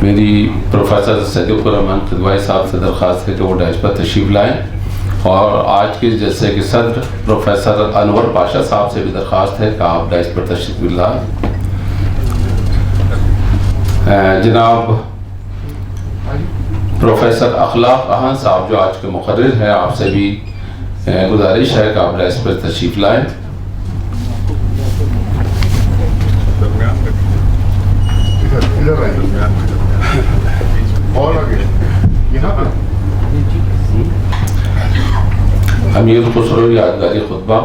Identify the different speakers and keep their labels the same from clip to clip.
Speaker 1: میری پروفیسر صدیق الرحمان قدوائی صاحب سے درخواست ہے کہ وہ ڈائس پر تشریف لائیں، اور آج کے جلسے کے صدر پروفیسر انور پاشا صاحب سے بھی درخواست ہے کہ آپ ڈائس پر تشریف لائیں۔ جناب پروفیسر اخلاق احن صاحب جو آج کے مقرر ہیں، آپ سے بھی گزارش ہے کہ آپ ڈائس پر تشریف لائیں۔ امیر خسرو یادگاری خطبہ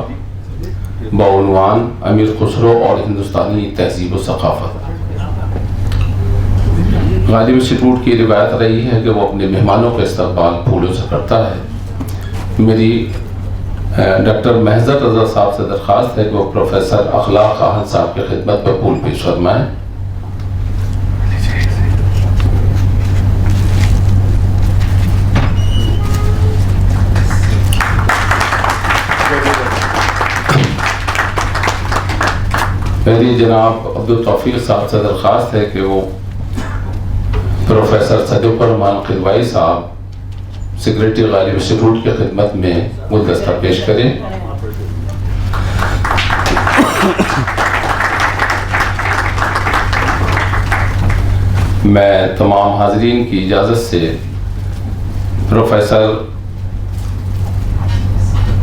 Speaker 1: بعنوان امیر خسرو اور ہندوستانی تہذیب و ثقافت۔ غالب انسٹیٹیوٹ کی روایت رہی ہے کہ وہ اپنے مہمانوں کا استقبال پھولوں سے کرتا ہے۔ میری ڈاکٹر محضر رضا صاحب سے درخواست ہے کہ وہ پروفیسر اخلاق احن صاحب کی خدمت پر پھول پیش فرمائیں۔ میری جناب عبدالتوفیق صاحب سے درخواست ہے کہ وہ پروفیسر صدیق الرحمان قدوائی صاحب سیکریٹری غالب انسٹیٹیوٹ کی خدمت میں گلدستہ پیش کریں۔ میں تمام حاضرین کی اجازت سے پروفیسر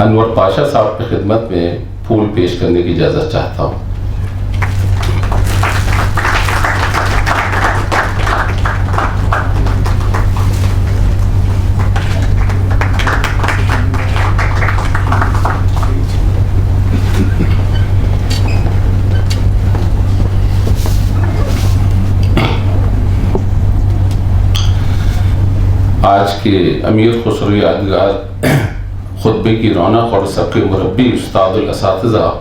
Speaker 1: انور پاشا صاحب کی خدمت میں پھول پیش کرنے کی اجازت چاہتا ہوں۔ آج کے امیر خسرو یادگار خطبے کی رونق اور سب کے مربی استاد الاساتذہ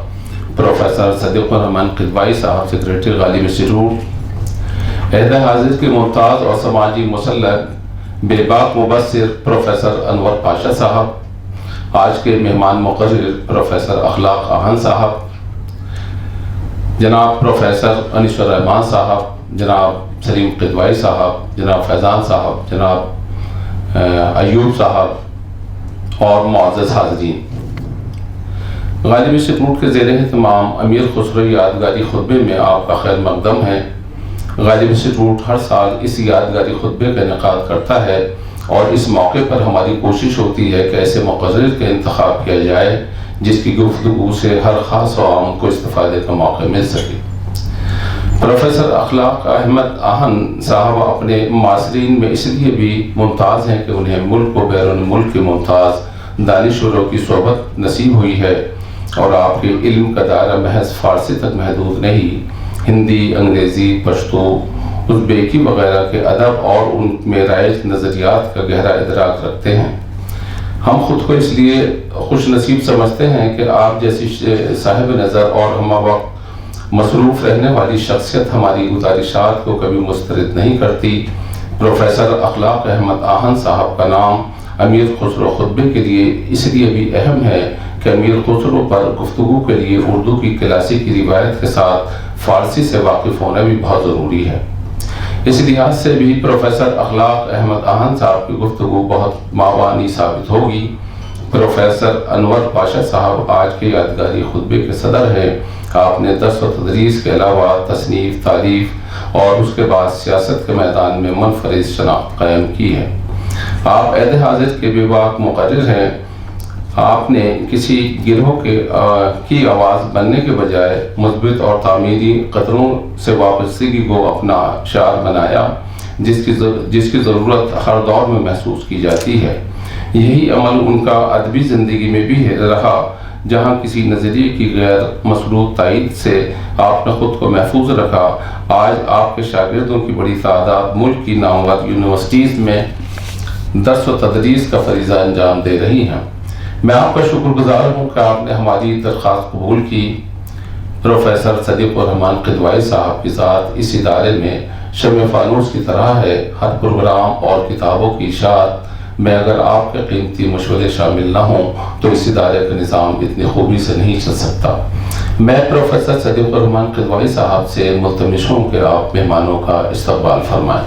Speaker 1: پروفیسر صدیق الرحمان قدوائی صاحب سیکریٹری غالب انسٹیٹیوٹ، عہدہ حاضر کے ممتاز اور سماجی مسلط بے باک مبصر پروفیسر انور پاشا صاحب، آج کے مہمان مقرر پروفیسر اخلاق احن صاحب، جناب پروفیسر انیس الرحمان صاحب، جناب سلیم قدوائی صاحب، جناب فیضان صاحب، جناب ایوب صاحب اور معزز حاضرین، غالب انسٹیٹیوٹ کے زیر اہتمام امیر خسرو یادگاری خطبے میں آپ کا خیر مقدم ہے۔ غالب انسٹیٹیوٹ ہر سال اس یادگاری خطبے کا انعقاد کرتا ہے، اور اس موقع پر ہماری کوشش ہوتی ہے کہ ایسے مقرر کا انتخاب کیا جائے جس کی گفتگو سے ہر خاص و عام کو استفادے کا موقع مل سکے۔ پروفیسر اخلاق احن صاحب اپنے معاصرین میں اس لیے بھی ممتاز ہیں کہ انہیں ملک و بیرون ملک کے ممتاز دانشوروں کی صحبت نصیب ہوئی ہے، اور آپ کے علم کا دائرہ محض فارسی تک محدود نہیں، ہندی، انگریزی، پشتو، ازبیکی وغیرہ کے ادب اور ان میں رائج نظریات کا گہرا ادراک رکھتے ہیں۔ ہم خود کو اس لیے خوش نصیب سمجھتے ہیں کہ آپ جیسی صاحب نظر اور ہمہ وقت مصروف رہنے والی شخصیت ہماری گزارشات کو کبھی مسترد نہیں کرتی۔ پروفیسر اخلاق احن صاحب کا نام امیر خسرو خطبے کے لیے اس لیے بھی اہم ہے کہ امیر خسرو پر گفتگو کے لیے اردو کی کلاسیکی روایت کے ساتھ فارسی سے واقف ہونا بھی بہت ضروری ہے۔ اس لحاظ سے بھی پروفیسر اخلاق احن صاحب کی گفتگو بہت معاونی ثابت ہوگی۔ پروفیسر انور پاشا صاحب آج کے یادگاری خطبے کے صدر ہیں۔ آپ نے درس و تدریس کے علاوہ تصنیف، تالیف اور اس کے بعد سیاست کے میدان میں منفرد شناخت قائم کی ہے۔ آپ عہدہ حاضر کے بے باک مقرر ہیں۔ آپ نے کسی گروہ کی آواز بننے کے بجائے مثبت اور تعمیری قدروں سے وابستگی کو اپنا شعار بنایا، جس کی ضرورت ہر دور میں محسوس کی جاتی ہے۔ یہی عمل ان کا ادبی زندگی میں بھی رہا، جہاں کسی نظریے کی غیر مشروط تائید سے آپ نے خود کو محفوظ رکھا۔ آج آپ کے شاگردوں کی بڑی تعداد ملک کی نامور یونیورسٹیز میں درس و تدریس کا فریضہ انجام دے رہی ہیں۔ میں آپ کا شکر گزار ہوں کہ آپ نے ہماری درخواست قبول کی۔ پروفیسر صدیق الرحمان قدوائی صاحب کی ذات اس ادارے میں شمع فانوس کی طرح ہے۔ ہر پروگرام اور کتابوں کی اشاعت میں اگر آپ کے قیمتی مشورے شامل نہ ہوں تو اس ادارے کا نظام اتنی خوبی سے نہیں چل سکتا۔ میں پروفیسر صدیق الرحمان قدوائی صاحب سے ملتمس ہوں کہ آپ مہمانوں کا استقبال فرمائیں۔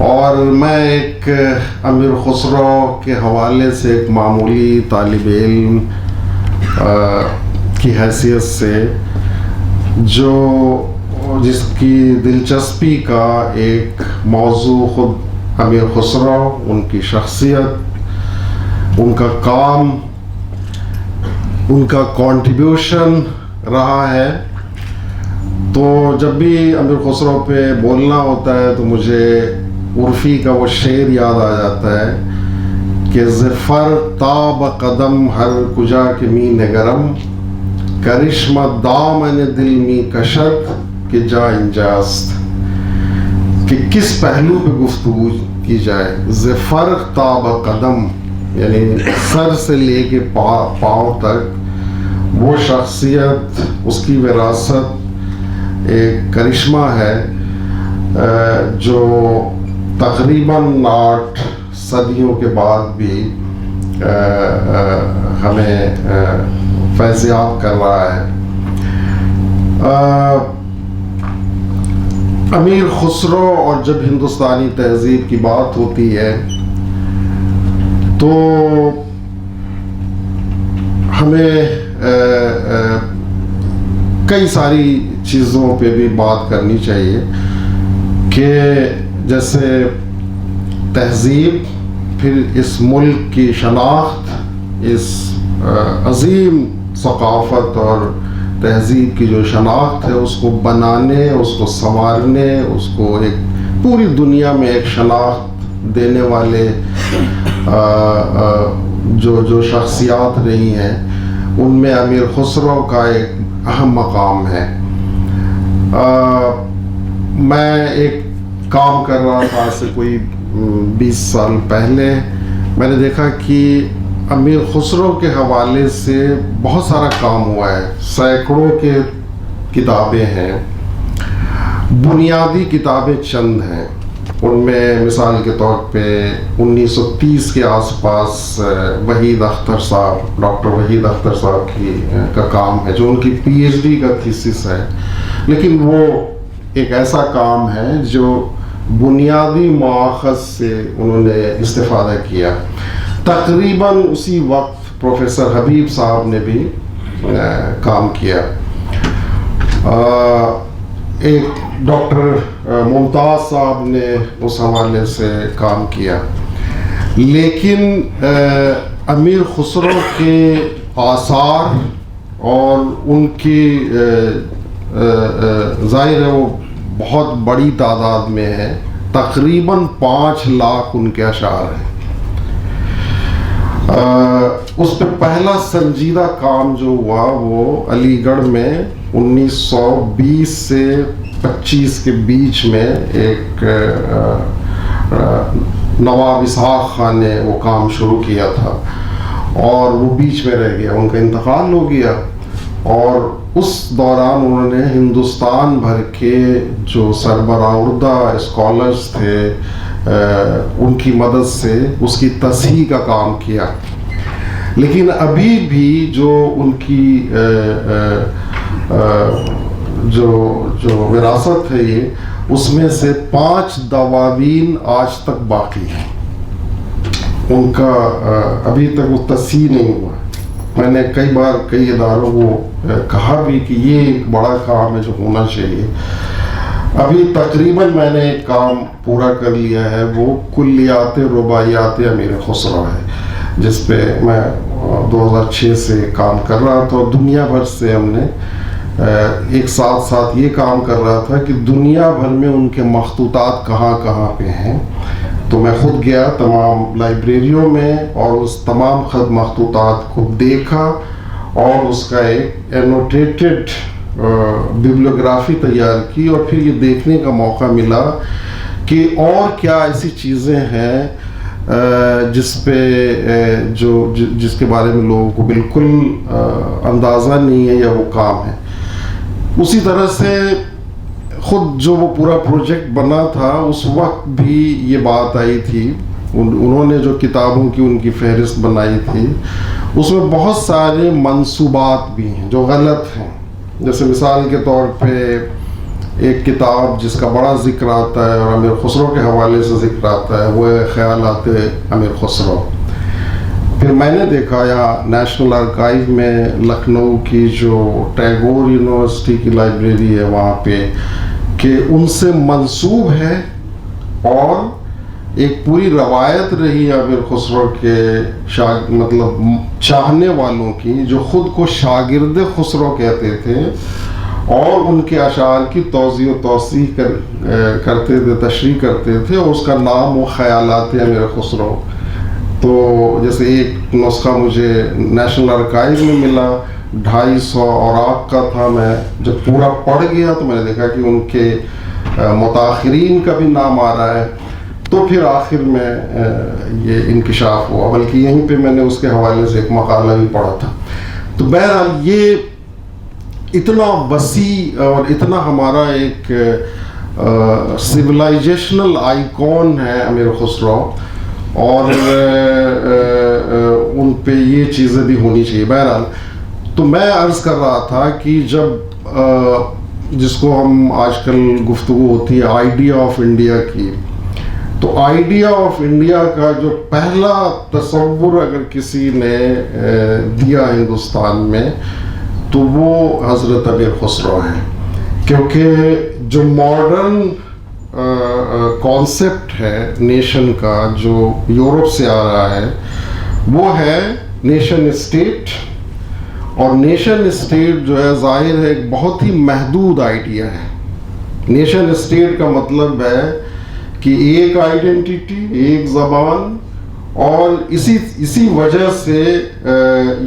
Speaker 2: اور میں ایک امیر خسرو کے حوالے سے ایک معمولی طالب علم کی حیثیت سے جس کی دلچسپی کا ایک موضوع خود امیر خسرو، ان کی شخصیت، ان کا کام، ان کا کنٹریبیوشن رہا ہے، تو جب بھی امیر خسرو پہ بولنا ہوتا ہے تو مجھے عرفی کا وہ شعر یاد آ جاتا ہے کہ ظفر تاب قدم ہر کجا کے می نگرم، کرشمہ دامن دل می کشد کہ جا انجاست. کہ کس پہلو پہ گفتگو کی جائے. ظفر تاب قدم یعنی سر سے لے کے پاؤں تک وہ شخصیت، اس کی وراثت ایک کرشمہ ہے جو تقریباً 8 صدیوں کے بعد بھی ہمیں فیضیاب کر رہا ہے. امیر خسرو اور جب ہندوستانی تہذیب کی بات ہوتی ہے تو ہمیں کئی ساری چیزوں پہ بھی بات کرنی چاہیے کہ جیسے تہذیب، پھر اس ملک کی شناخت، اس عظیم ثقافت اور تہذیب کی جو شناخت ہے اس کو بنانے، اس کو سنوارنے، اس کو ایک پوری دنیا میں ایک شناخت دینے والے جو شخصیات رہی ہیں ان میں امیر خسرو کا ایک اہم مقام ہے. میں ایک کام کر رہا تھا آج سے کوئی 20 سال پہلے، میں نے دیکھا کہ امیر خسرو کے حوالے سے بہت سارا کام ہوا ہے. سینکڑوں کے کتابیں ہیں، بنیادی کتابیں چند ہیں. ان میں مثال کے طور پہ 1930 کے آس پاس وحید اختر صاحب، ڈاکٹر وحید اختر صاحب کا کام ہے جو ان کی پی ایچ ڈی کا تھیسس ہے، لیکن وہ ایک ایسا کام ہے جو بنیادی مواخذ سے انہوں نے استفادہ کیا. تقریباً اسی وقت پروفیسر حبیب صاحب نے بھی کام کیا. ایک ڈاکٹر ممتاز صاحب نے اس حوالے سے کام کیا. لیکن امیر خسرو کے آثار اور ان کی ظاہر ہے وہ بہت بڑی تعداد میں ہے، تقریباً 5 لاکھ ان کے اشعار ہیں. اس پہ پہلا سنجیدہ کام جو ہوا وہ علی گڑھ میں 1920 سے 25 کے بیچ میں ایک نواب اسحاق خان نے وہ کام شروع کیا تھا اور وہ بیچ میں رہ گیا، ان کا انتقال ہو گیا. اور اس دوران انہوں نے ہندوستان بھر کے جو سربراہ اسکالرس تھے ان کی مدد سے اس کی تصحیح کا کام کیا. لیکن ابھی بھی جو ان کی جو وراثت ہے یہ، اس میں سے 5 دواوین آج تک باقی ہیں. ان کا ابھی تک وہ تصحیح نہیں ہوا. میں نے کئی بار کئی اداروں کو کہا بھی کہ یہ ایک بڑا کام ہے جو ہونا چاہیے. ابھی تقریباً میں نے ایک کام پورا کر لیا ہے، وہ کلیات رباعیات امیر خسرو ہے، جس پہ میں 2006 سے کام کر رہا تھا. اور دنیا بھر سے ہم نے ایک ساتھ یہ کام کر رہا تھا کہ دنیا بھر میں ان کے مخطوطات کہاں کہاں پہ ہیں. تو میں خود گیا تمام لائبریریوں میں اور اس تمام خط مخطوطات کو دیکھا اور اس کا ایک اینوٹیٹڈ بیبلیوگرافی تیار کی. اور پھر یہ دیکھنے کا موقع ملا کہ اور کیا ایسی چیزیں ہیں جس پہ جس کے بارے میں لوگوں کو بالکل اندازہ نہیں ہے یا وہ کام ہے. اسی طرح سے خود جو وہ پورا پروجیکٹ بنا تھا اس وقت بھی یہ بات آئی تھی. انہوں نے جو کتابوں کی ان کی فہرست بنائی تھی اس میں بہت سارے منصوبات بھی ہیں جو غلط ہیں. جیسے مثال کے طور پہ ایک کتاب جس کا بڑا ذکر آتا ہے اور امیر خسرو کے حوالے سے ذکر آتا ہے وہ ہے خیالات امیر خسرو. پھر میں نے دیکھا یہاں نیشنل آرکائیو میں لکھنؤ کی جو ٹیگور یونیورسٹی کی لائبریری ہے وہاں پہ کہ ان سے منسوب ہے اور ایک پوری روایت رہی ہے امیر خسرو کے مطلب چاہنے والوں کی جو خود کو شاگرد خسرو کہتے تھے اور ان کے اشعار کی توضیح و توسیع کرتے تھے, تشریح کرتے تھے, اور اس کا نام وہ خیالات امیر خسرو. تو جیسے ایک نسخہ مجھے نیشنل آرکائیو میں ملا 250 اوراق کا تھا. میں جب پورا پڑھ گیا تو میں نے دیکھا کہ ان کے متاخرین کا بھی نام آ رہا ہے. تو پھر آخر میں یہ انکشاف ہوا, بلکہ یہیں پہ میں نے اس کے حوالے سے ایک مقالہ بھی پڑھا تھا. تو بہرحال یہ اتنا وسیع اور اتنا ہمارا ایک سویلائزیشنل آئیکن ہے امیر خسرو, اور ان پہ یہ چیزیں بھی ہونی چاہیے. بہرحال تو میں عرض کر رہا تھا کہ جب جس کو ہم آج کل گفتگو ہوتی ہے آئیڈیا آف انڈیا کی, تو آئیڈیا آف انڈیا کا جو پہلا تصور اگر کسی نے دیا ہندوستان میں تو وہ حضرت امیر خسرو ہیں, کیونکہ جو ماڈرن کانسیپٹ ہے نیشن کا جو یورپ سے آ رہا ہے وہ ہے نیشن اسٹیٹ. اور نیشن اسٹیٹ جو ہے ظاہر ہے ایک بہت ہی محدود آئیڈیا ہے. نیشن اسٹیٹ کا مطلب ہے کہ ایک آئیڈینٹی, ایک زبان, اور اسی وجہ سے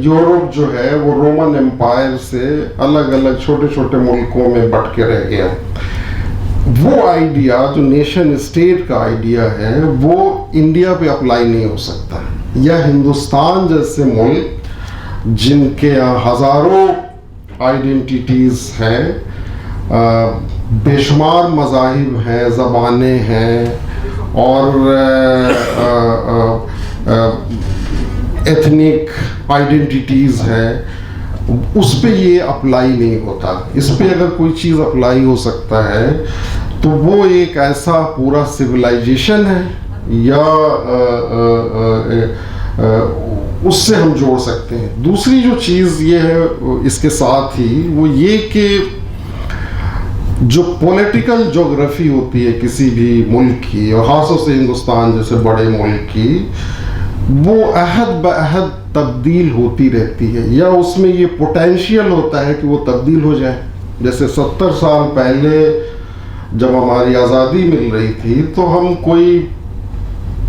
Speaker 2: یورپ جو ہے وہ رومن امپائر سے الگ الگ چھوٹے چھوٹے ملکوں میں بٹ کے رہ گیا. وہ آئیڈیا جو نیشن اسٹیٹ کا آئیڈیا ہے وہ انڈیا پہ اپلائی نہیں ہو سکتا. یا ہندوستان جیسے ملک جن کے ہزاروں آئیڈینٹیز ہیں, بے شمار مذاہب ہیں, زبانیں ہیں, اور ایتھنک آئیڈینٹیز ہیں, اس پہ یہ اپلائی نہیں ہوتا. اس پہ اگر کوئی چیز اپلائی ہو سکتا ہے تو وہ ایک ایسا پورا سویلائزیشن ہے یا اس سے ہم جوڑ سکتے ہیں. دوسری جو چیز یہ ہے اس کے ساتھ ہی وہ یہ کہ جو پولیٹیکل جغرافی ہوتی ہے کسی بھی ملک کی, اور خاص طور سے ہندوستان جیسے بڑے ملک کی, وہ عہد بعہد تبدیل ہوتی رہتی ہے, یا اس میں یہ پوٹینشیل ہوتا ہے کہ وہ تبدیل ہو جائے. جیسے 70 سال پہلے جب ہماری آزادی مل رہی تھی تو ہم کوئی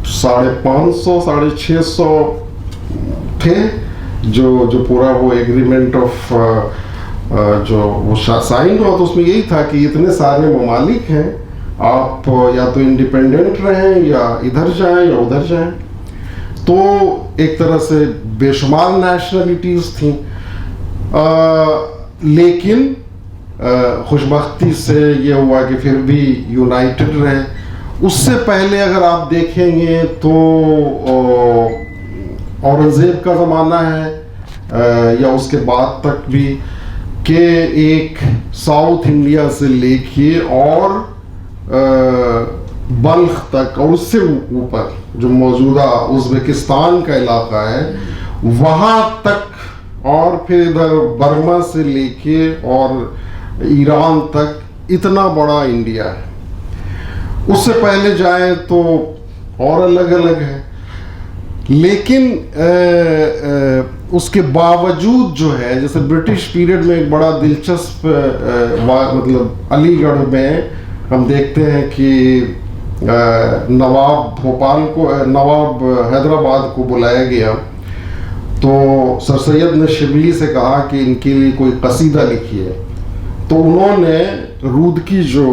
Speaker 2: 550 650 تھے جو پورا وہ ایگریمنٹ آف جو وہ سائن ہوا, تو اس میں یہی تھا کہ اتنے سارے ممالک ہیں, آپ یا تو انڈیپینڈنٹ رہیں یا ادھر جائیں یا ادھر جائیں. تو ایک طرح سے بے شمار نیشنلٹیز تھیں, لیکن خوشبختی سے یہ ہوا کہ پھر بھی یونائٹڈ رہے. اس سے پہلے اگر آپ دیکھیں گے تو اورنگزیب کا زمانہ ہے یا اس کے بعد تک بھی, کہ ایک ساؤتھ انڈیا سے لے کے اور بلخ تک اور اس سے اوپر جو موجودہ ازبکستان کا علاقہ ہے وہاں تک, اور پھر ادھر برما سے لے کے اور ایران تک اتنا بڑا انڈیا ہے. اس سے پہلے جائیں تو اور الگ الگ ہے, لیکن اس کے باوجود جو ہے جیسے برٹش پیریڈ میں ایک بڑا دلچسپ مطلب علی گڑھ میں ہم دیکھتے ہیں کہ نواب حیدرآباد کو بلایا گیا, تو سر سید نے شبلی سے کہا کہ ان کے لیے کوئی قصیدہ لکھی ہے. تو انہوں نے رودکی جو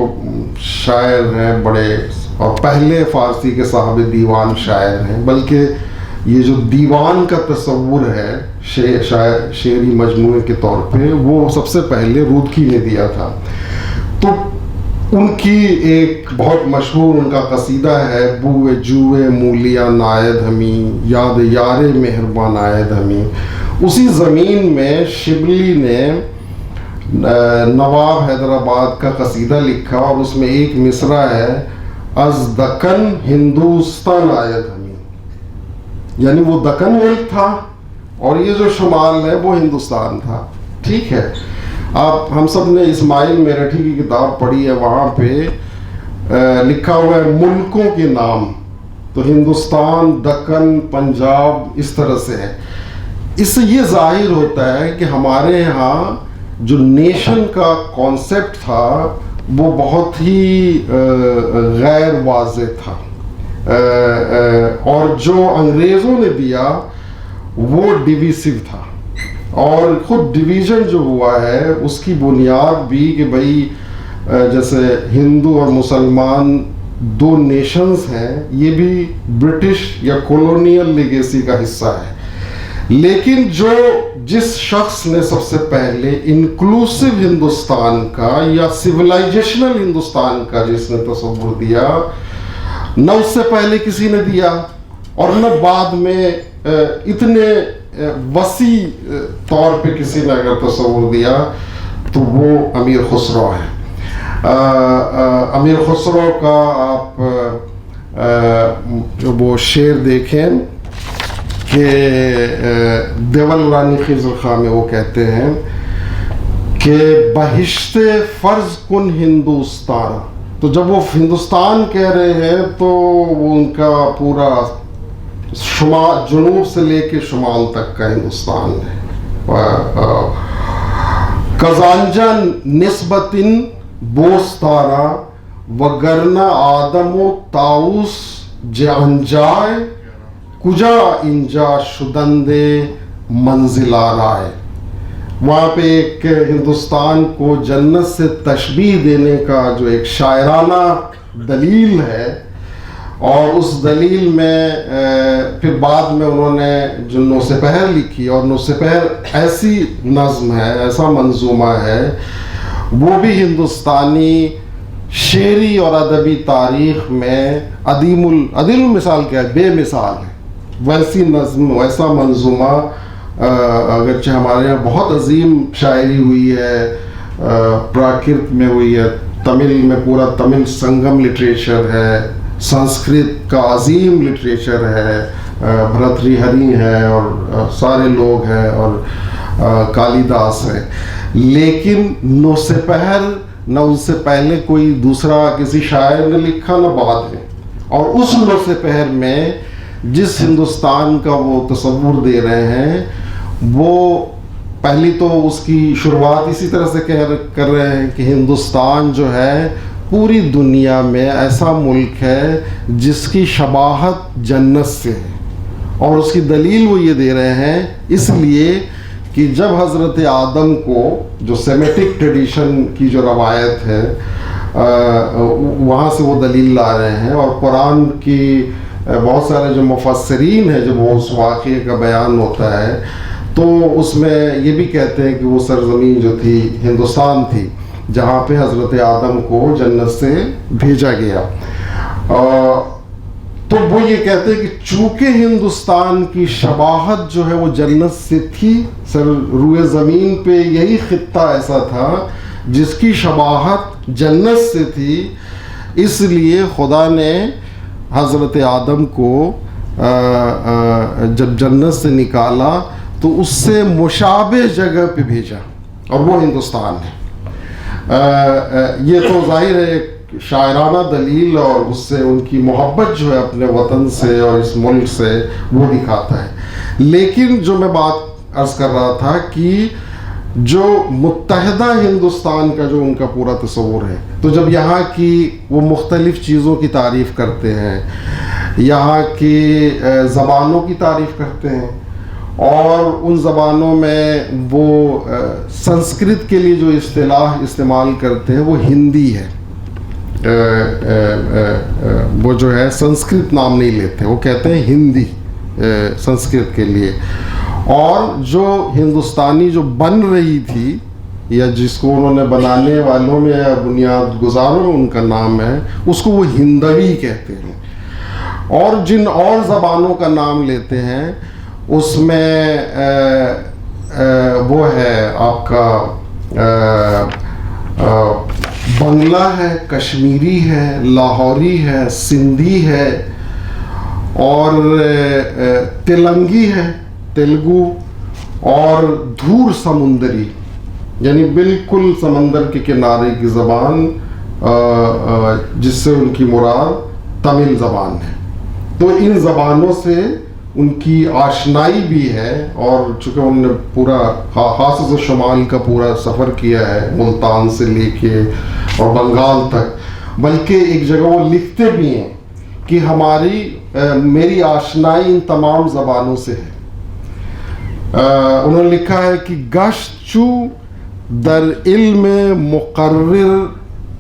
Speaker 2: شاعر ہیں بڑے اور پہلے فارسی کے صاحب دیوان شاعر ہیں, بلکہ یہ جو دیوان کا تصور ہے شعری مجموعے کے طور پہ وہ سب سے پہلے رودکی نے دیا تھا. تو ان کی ایک بہت مشہور ان کا قصیدہ ہے بوئے جوئے مولیا نائد ہمیں یاد یار مہربان آئد ہمیں. اسی زمین میں شبلی نے نواب حیدرآباد کا قصیدہ لکھا اور اس میں ایک مصرع ہے از دکن ہندوستان آیت ہمیں، یعنی وہ دکن ملک تھا اور یہ جو شمال ہے وہ ہندوستان تھا. ٹھیک ہے، آپ ہم سب نے اسماعیل میرٹھی کی کتاب پڑھی ہے، وہاں پہ لکھا ہوا ہے ملکوں کے نام، تو ہندوستان، دکن، پنجاب اس طرح سے ہے. اس سے یہ ظاہر ہوتا ہے کہ ہمارے یہاں جو نیشن کا کانسیپٹ تھا وہ بہت ہی غیر واضح تھا، اور جو انگریزوں نے دیا وہ ڈیویسو تھا. اور خود ڈویژن جو ہوا ہے اس کی بنیاد بھی کہ بھائی جیسے ہندو اور مسلمان دو نیشنز ہیں، یہ بھی برٹش یا کولونیل لیگیسی کا حصہ ہے. لیکن جس شخص نے سب سے پہلے انکلوسیو ہندوستان کا یا سویلائزیشنل ہندوستان کا جس نے تصور دیا، نہ اس سے پہلے کسی نے دیا اور نہ بعد میں اتنے وسیع طور پہ کسی نے اگر تصور دیا تو وہ امیر خسرو ہے. امیر خسرو کا آپ وہ شعر دیکھیں کہ دیول رانی خضر خاں میں وہ کہتے ہیں کہ بہشت فرض کن ہندوستان. تو جب وہ ہندوستان کہہ رہے ہیں تو وہ ان کا پورا شمال، جنوب سے لے کے شمال تک کا ہندوستان ہے. کزانجن نسبتن بوستارا وگرنا آدم و تاؤس جانجائے کجا انجا شدندے منزل آرائے. وہاں پہ ایک ہندوستان کو جنت سے تشبیہ دینے کا جو ایک شاعرانہ دلیل ہے، اور اس دلیل میں پھر بعد میں انہوں نے جو نو سپہر لکھی، اور نو سپہر ایسی نظم ہے، ایسا منظومہ ہے، وہ بھی ہندوستانی شعری اور ادبی تاریخ میں عدیم المثال کیا ہے، بے مثال ہے. ویسی نظم، ویسا منظومہ اگرچہ ہمارے یہاں بہت عظیم شاعری ہوئی ہے، پراکرت میں ہوئی ہے، تمل میں پورا تمل سنگم لٹریچر ہے، سنسکرت کا عظیم لٹریچر ہے، بھرتری ہری ہے اور سارے لوگ ہیں، اور کالی داس ہے. لیکن نو سپہر نہ ان سے پہلے کوئی دوسرا کسی شاعر نے لکھا نہ بعد میں. اور اس نو سپہر میں جس ہندوستان کا وہ تصور دے رہے ہیں، وہ پہلی تو اس کی شروعات اسی طرح سے کر رہے ہیں کہ ہندوستان جو ہے پوری دنیا میں ایسا ملک ہے جس کی شباہت جنت سے ہے. اور اس کی دلیل وہ یہ دے رہے ہیں اس لیے کہ جب حضرت آدم کو، جو سیمیٹک ٹریڈیشن کی جو روایت ہے، وہاں سے وہ دلیل لا رہے ہیں. اور قرآن کی بہت سارے جو مفسرین ہیں، جب وہ اس واقعے کا بیان ہوتا ہے تو اس میں یہ بھی کہتے ہیں کہ وہ سرزمین جو تھی ہندوستان تھی، جہاں پہ حضرت آدم کو جنت سے بھیجا گیا. تو وہ یہ کہتے ہیں کہ چونکہ ہندوستان کی شباہت جو ہے وہ جنت سے تھی، روئے زمین پہ یہی خطہ ایسا تھا جس کی شباہت جنت سے تھی، اس لیے خدا نے حضرت آدم کو جب جنت سے نکالا تو اس سے مشابہ جگہ پہ بھیجا، اور وہ ہندوستان ہے. یہ تو ظاہر ہے ایک شاعرانہ دلیل، اور اس سے ان کی محبت جو ہے اپنے وطن سے اور اس ملک سے وہ دکھاتا ہے. لیکن جو میں بات عرض کر رہا تھا کہ جو متحدہ ہندوستان کا جو ان کا پورا تصور ہے، تو جب یہاں کی وہ مختلف چیزوں کی تعریف کرتے ہیں، یہاں کی زبانوں کی تعریف کرتے ہیں، اور ان زبانوں میں وہ سنسکرت کے لیے جو اصطلاح استعمال کرتے ہیں وہ ہندی ہے. وہ جو ہے سنسکرت نام نہیں لیتے، وہ کہتے ہیں ہندی سنسکرت کے لیے. اور جو ہندوستانی جو بن رہی تھی، یا جس کو انہوں نے بنانے والوں میں یا بنیاد گزاروں میں ان کا نام ہے، اس کو وہ ہندوی کہتے ہیں. اور جن اور زبانوں کا نام لیتے ہیں اس میں وہ ہے آپ کا بنگلہ ہے، کشمیری ہے، لاہوری ہے، سندھی ہے اور تیلنگی ہے، تیلگو، اور دھور سمندری یعنی بالکل سمندر کے کنارے کی زبان، جس سے ان کی مراد تمل زبان ہے۔ تو ان زبانوں سے ان کی آشنائی بھی ہے، اور چونکہ انہوں نے پورا خاص شمال کا پورا سفر کیا ہے، ملتان سے لے کے اور بنگال تک، بلکہ ایک جگہ وہ لکھتے بھی ہیں کہ میری آشنائی ان تمام زبانوں سے ہے۔ انہوں نے لکھا ہے کہ گشت چو در علم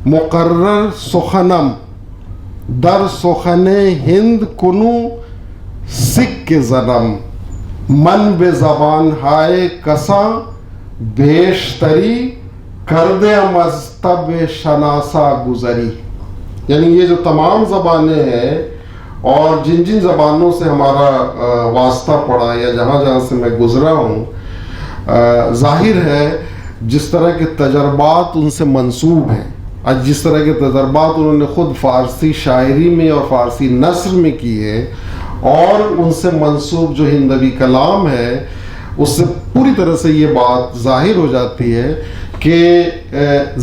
Speaker 2: مقرر سخنم در سخن ہند کنو سکھ زنم من بے زبان ہائے کساں بیشتری کردے مذہب شناسا گزری، یعنی یہ جو تمام زبانیں ہیں اور جن جن زبانوں سے ہمارا واسطہ پڑا یا جہاں جہاں سے میں گزرا ہوں، ظاہر ہے جس طرح کے تجربات ان سے منسوب ہیں، آج جس طرح کے تجربات انہوں نے خود فارسی شاعری میں اور فارسی نثر میں کیے، اور ان سے منسوب جو ہندوی کلام ہے، اس سے پوری طرح سے یہ بات ظاہر ہو جاتی ہے کہ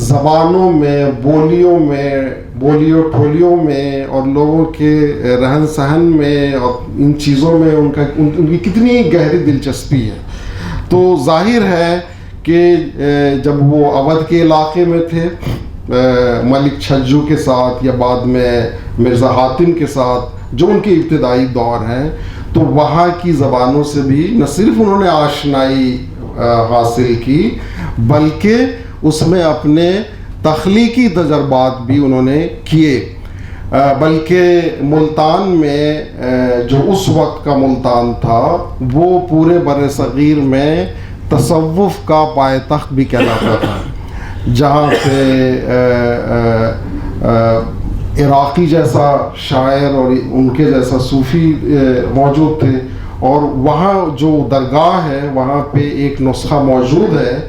Speaker 2: زبانوں میں، بولیوں ٹھولیوں میں اور لوگوں کے رہن سہن میں اور ان چیزوں میں ان کی کتنی گہری دلچسپی ہے۔ تو ظاہر ہے کہ جب وہ اودھ کے علاقے میں تھے ملک چھجو کے ساتھ یا بعد میں مرزا حاتم کے ساتھ، جو ان کے ابتدائی دور ہیں، تو وہاں کی زبانوں سے بھی نہ صرف انہوں نے آشنائی حاصل کی، بلکہ اس میں اپنے تخلیقی تجربات بھی انہوں نے کیے۔ بلکہ ملتان میں جو اس وقت کا ملتان تھا، وہ پورے بر صغیر میں تصوف کا پائے تخت بھی کہلاتا تھا، جہاں پہ عراقی جیسا شاعر اور ان کے جیسا صوفی موجود تھے، اور وہاں جو درگاہ ہے وہاں پہ ایک نسخہ موجود ہے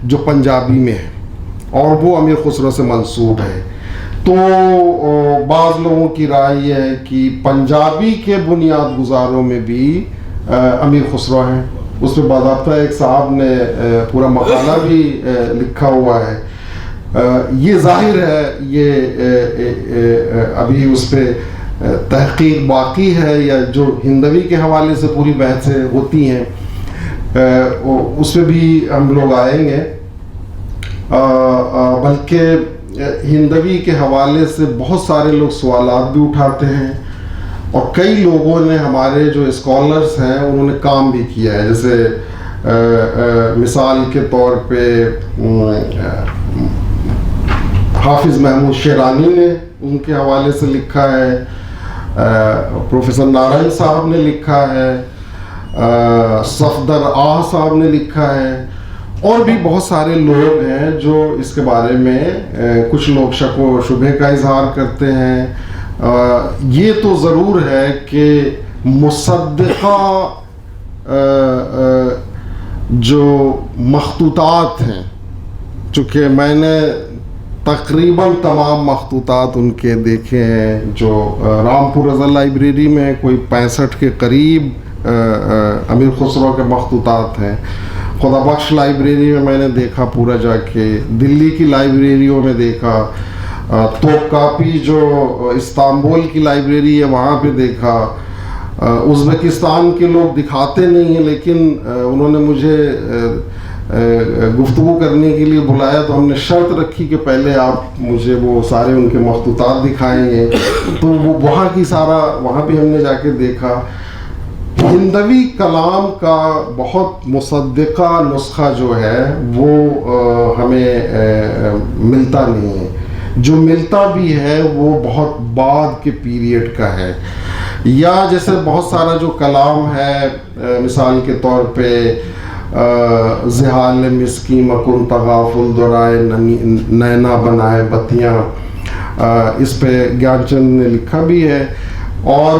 Speaker 2: جو پنجابی میں ہے، اور وہ امیر خسرو سے منسوب ہے۔ تو بعض لوگوں کی رائے یہ ہے کہ پنجابی کے بنیاد گزاروں میں بھی امیر خسرو ہیں، اس پہ باضابطہ ایک صاحب نے پورا مقالہ بھی لکھا ہوا ہے۔ یہ ظاہر ہے، یہ ابھی اس پہ تحقیق باقی ہے، یا جو ہندوی کے حوالے سے پوری بحثیں ہوتی ہیں اس پہ بھی ہم لوگ آئیں گے۔ بلکہ ہندوی کے حوالے سے بہت سارے لوگ سوالات بھی اٹھاتے ہیں، اور کئی لوگوں نے، ہمارے جو اسکالرس ہیں، انہوں نے کام بھی کیا ہے، جیسے مثال کے طور پہ حافظ محمود شیرانی نے ان کے حوالے سے لکھا ہے، پروفیسر نارائن صاحب نے لکھا ہے، صفدر آہ صاحب نے لکھا ہے، اور بھی بہت سارے لوگ ہیں جو اس کے بارے میں کچھ لوگ شک و شبہ کا اظہار کرتے ہیں۔ یہ تو ضرور ہے کہ مصدقہ جو مخطوطات ہیں، چونکہ میں نے تقریباً تمام مخطوطات ان کے دیکھے ہیں، جو رامپور رضا لائبریری میں کوئی 65 کے قریب امیر خسرو کے مخطوطات ہیں، خدا بخش لائبریری میں نے دیکھا پورا جا کے، دلی کی لائبریریوں میں دیکھا، توپ کاپی جو استانبول کی لائبریری ہے وہاں پہ دیکھا، ازبکستان کے لوگ دکھاتے نہیں ہیں، لیکن انہوں نے مجھے گفتگو کرنے کے لیے بلایا، تو ہم نے شرط رکھی کہ پہلے آپ مجھے وہ سارے ان کے مخطوطات دکھائیں گے، تو وہ وہاں بھی ہم نے جا کے دیکھا۔ ہندوی کلام کا بہت مصدقہ نسخہ جو ہے وہ ہمیں ملتا نہیں ہے، جو ملتا بھی ہے وہ بہت بعد کے پیریڈ کا ہے، یا جیسے بہت سارا جو کلام ہے، مثال کے طور پہ زحال مسکی مکن تغافل دورائے نینا بنائے بتیاں، اس پہ گیان چند نے لکھا بھی ہے، اور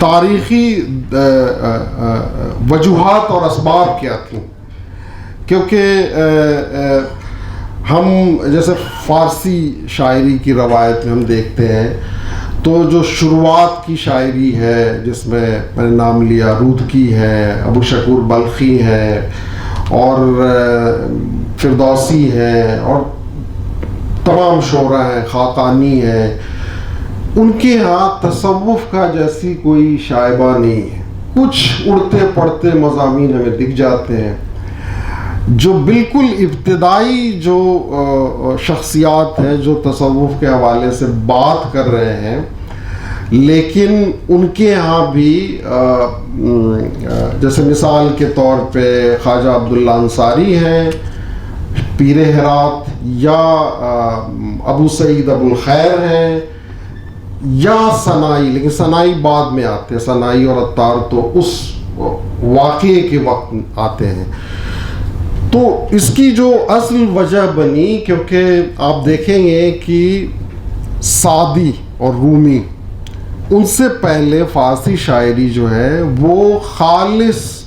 Speaker 2: تاریخی وجوہات اور اسباب کیا تھیں. کیونکہ ہم جیسے فارسی شاعری کی روایت میں ہم دیکھتے ہیں تو جو شروعات کی شاعری ہے جس میں نے نام لیا رودکی ہے, ابو شکور بلخی ہے اور فردوسی ہے اور تمام شعراء ہیں, خاقانی ہے, ان کے ہاں تصوف کا جیسی کوئی شائبہ نہیں ہے. کچھ اڑتے پڑتے مضامین ہمیں دکھ جاتے ہیں جو بالکل ابتدائی جو شخصیات ہیں جو تصوف کے حوالے سے بات کر رہے ہیں, لیکن ان کے ہاں بھی جیسے مثال کے طور پہ خواجہ عبداللہ انصاری ہیں, پیر ہرات, یا ابو سعید ابو الخیر ہیں, یا سنائی, لیکن سنائی بعد میں آتے ہیں, سنائی اور عطار تو اس واقعے کے وقت آتے ہیں. تو اس کی جو اصل وجہ بنی, کیونکہ آپ دیکھیں گے کہ سعدی اور رومی ان سے پہلے فارسی شاعری جو ہے وہ خالص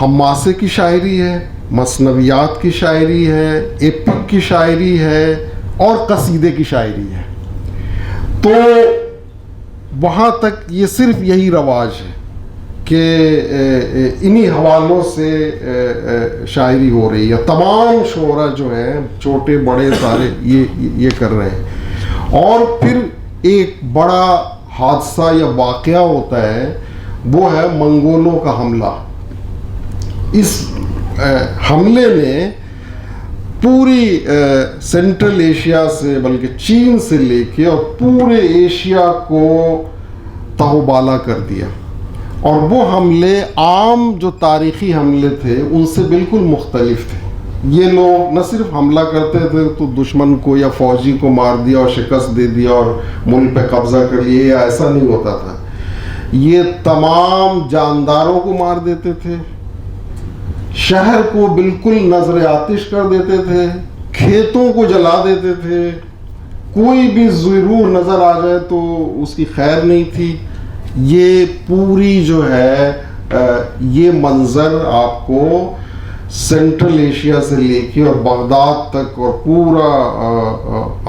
Speaker 2: حماسے کی شاعری ہے, مثنویات کی شاعری ہے, ایپک کی شاعری ہے اور قصیدے کی شاعری ہے. تو وہاں تک یہ صرف یہی رواج ہے کہ انہی حوالوں سے شاعری ہو رہی ہے. تمام شعراء جو ہیں چھوٹے بڑے سارے یہ کر رہے ہیں. اور پھر ایک بڑا حادثہ یا واقعہ ہوتا ہے, وہ ہے منگولوں کا حملہ. اس حملے نے پوری سینٹرل ایشیا سے, بلکہ چین سے لے کے اور پورے ایشیا کو تہوبالا کر دیا. اور وہ حملے عام جو تاریخی حملے تھے ان سے بالکل مختلف تھے. یہ لوگ نہ صرف حملہ کرتے تھے تو دشمن کو یا فوجی کو مار دیا اور شکست دے دیا اور ملک پہ قبضہ کر لیا, ایسا نہیں ہوتا تھا. یہ تمام جانداروں کو مار دیتے تھے, شہر کو بالکل نظر آتش کر دیتے تھے, کھیتوں کو جلا دیتے تھے. کوئی بھی ضرور نظر آ جائے تو اس کی خیر نہیں تھی. یہ پوری جو ہے یہ منظر آپ کو سینٹرل ایشیا سے لے کے اور بغداد تک اور پورا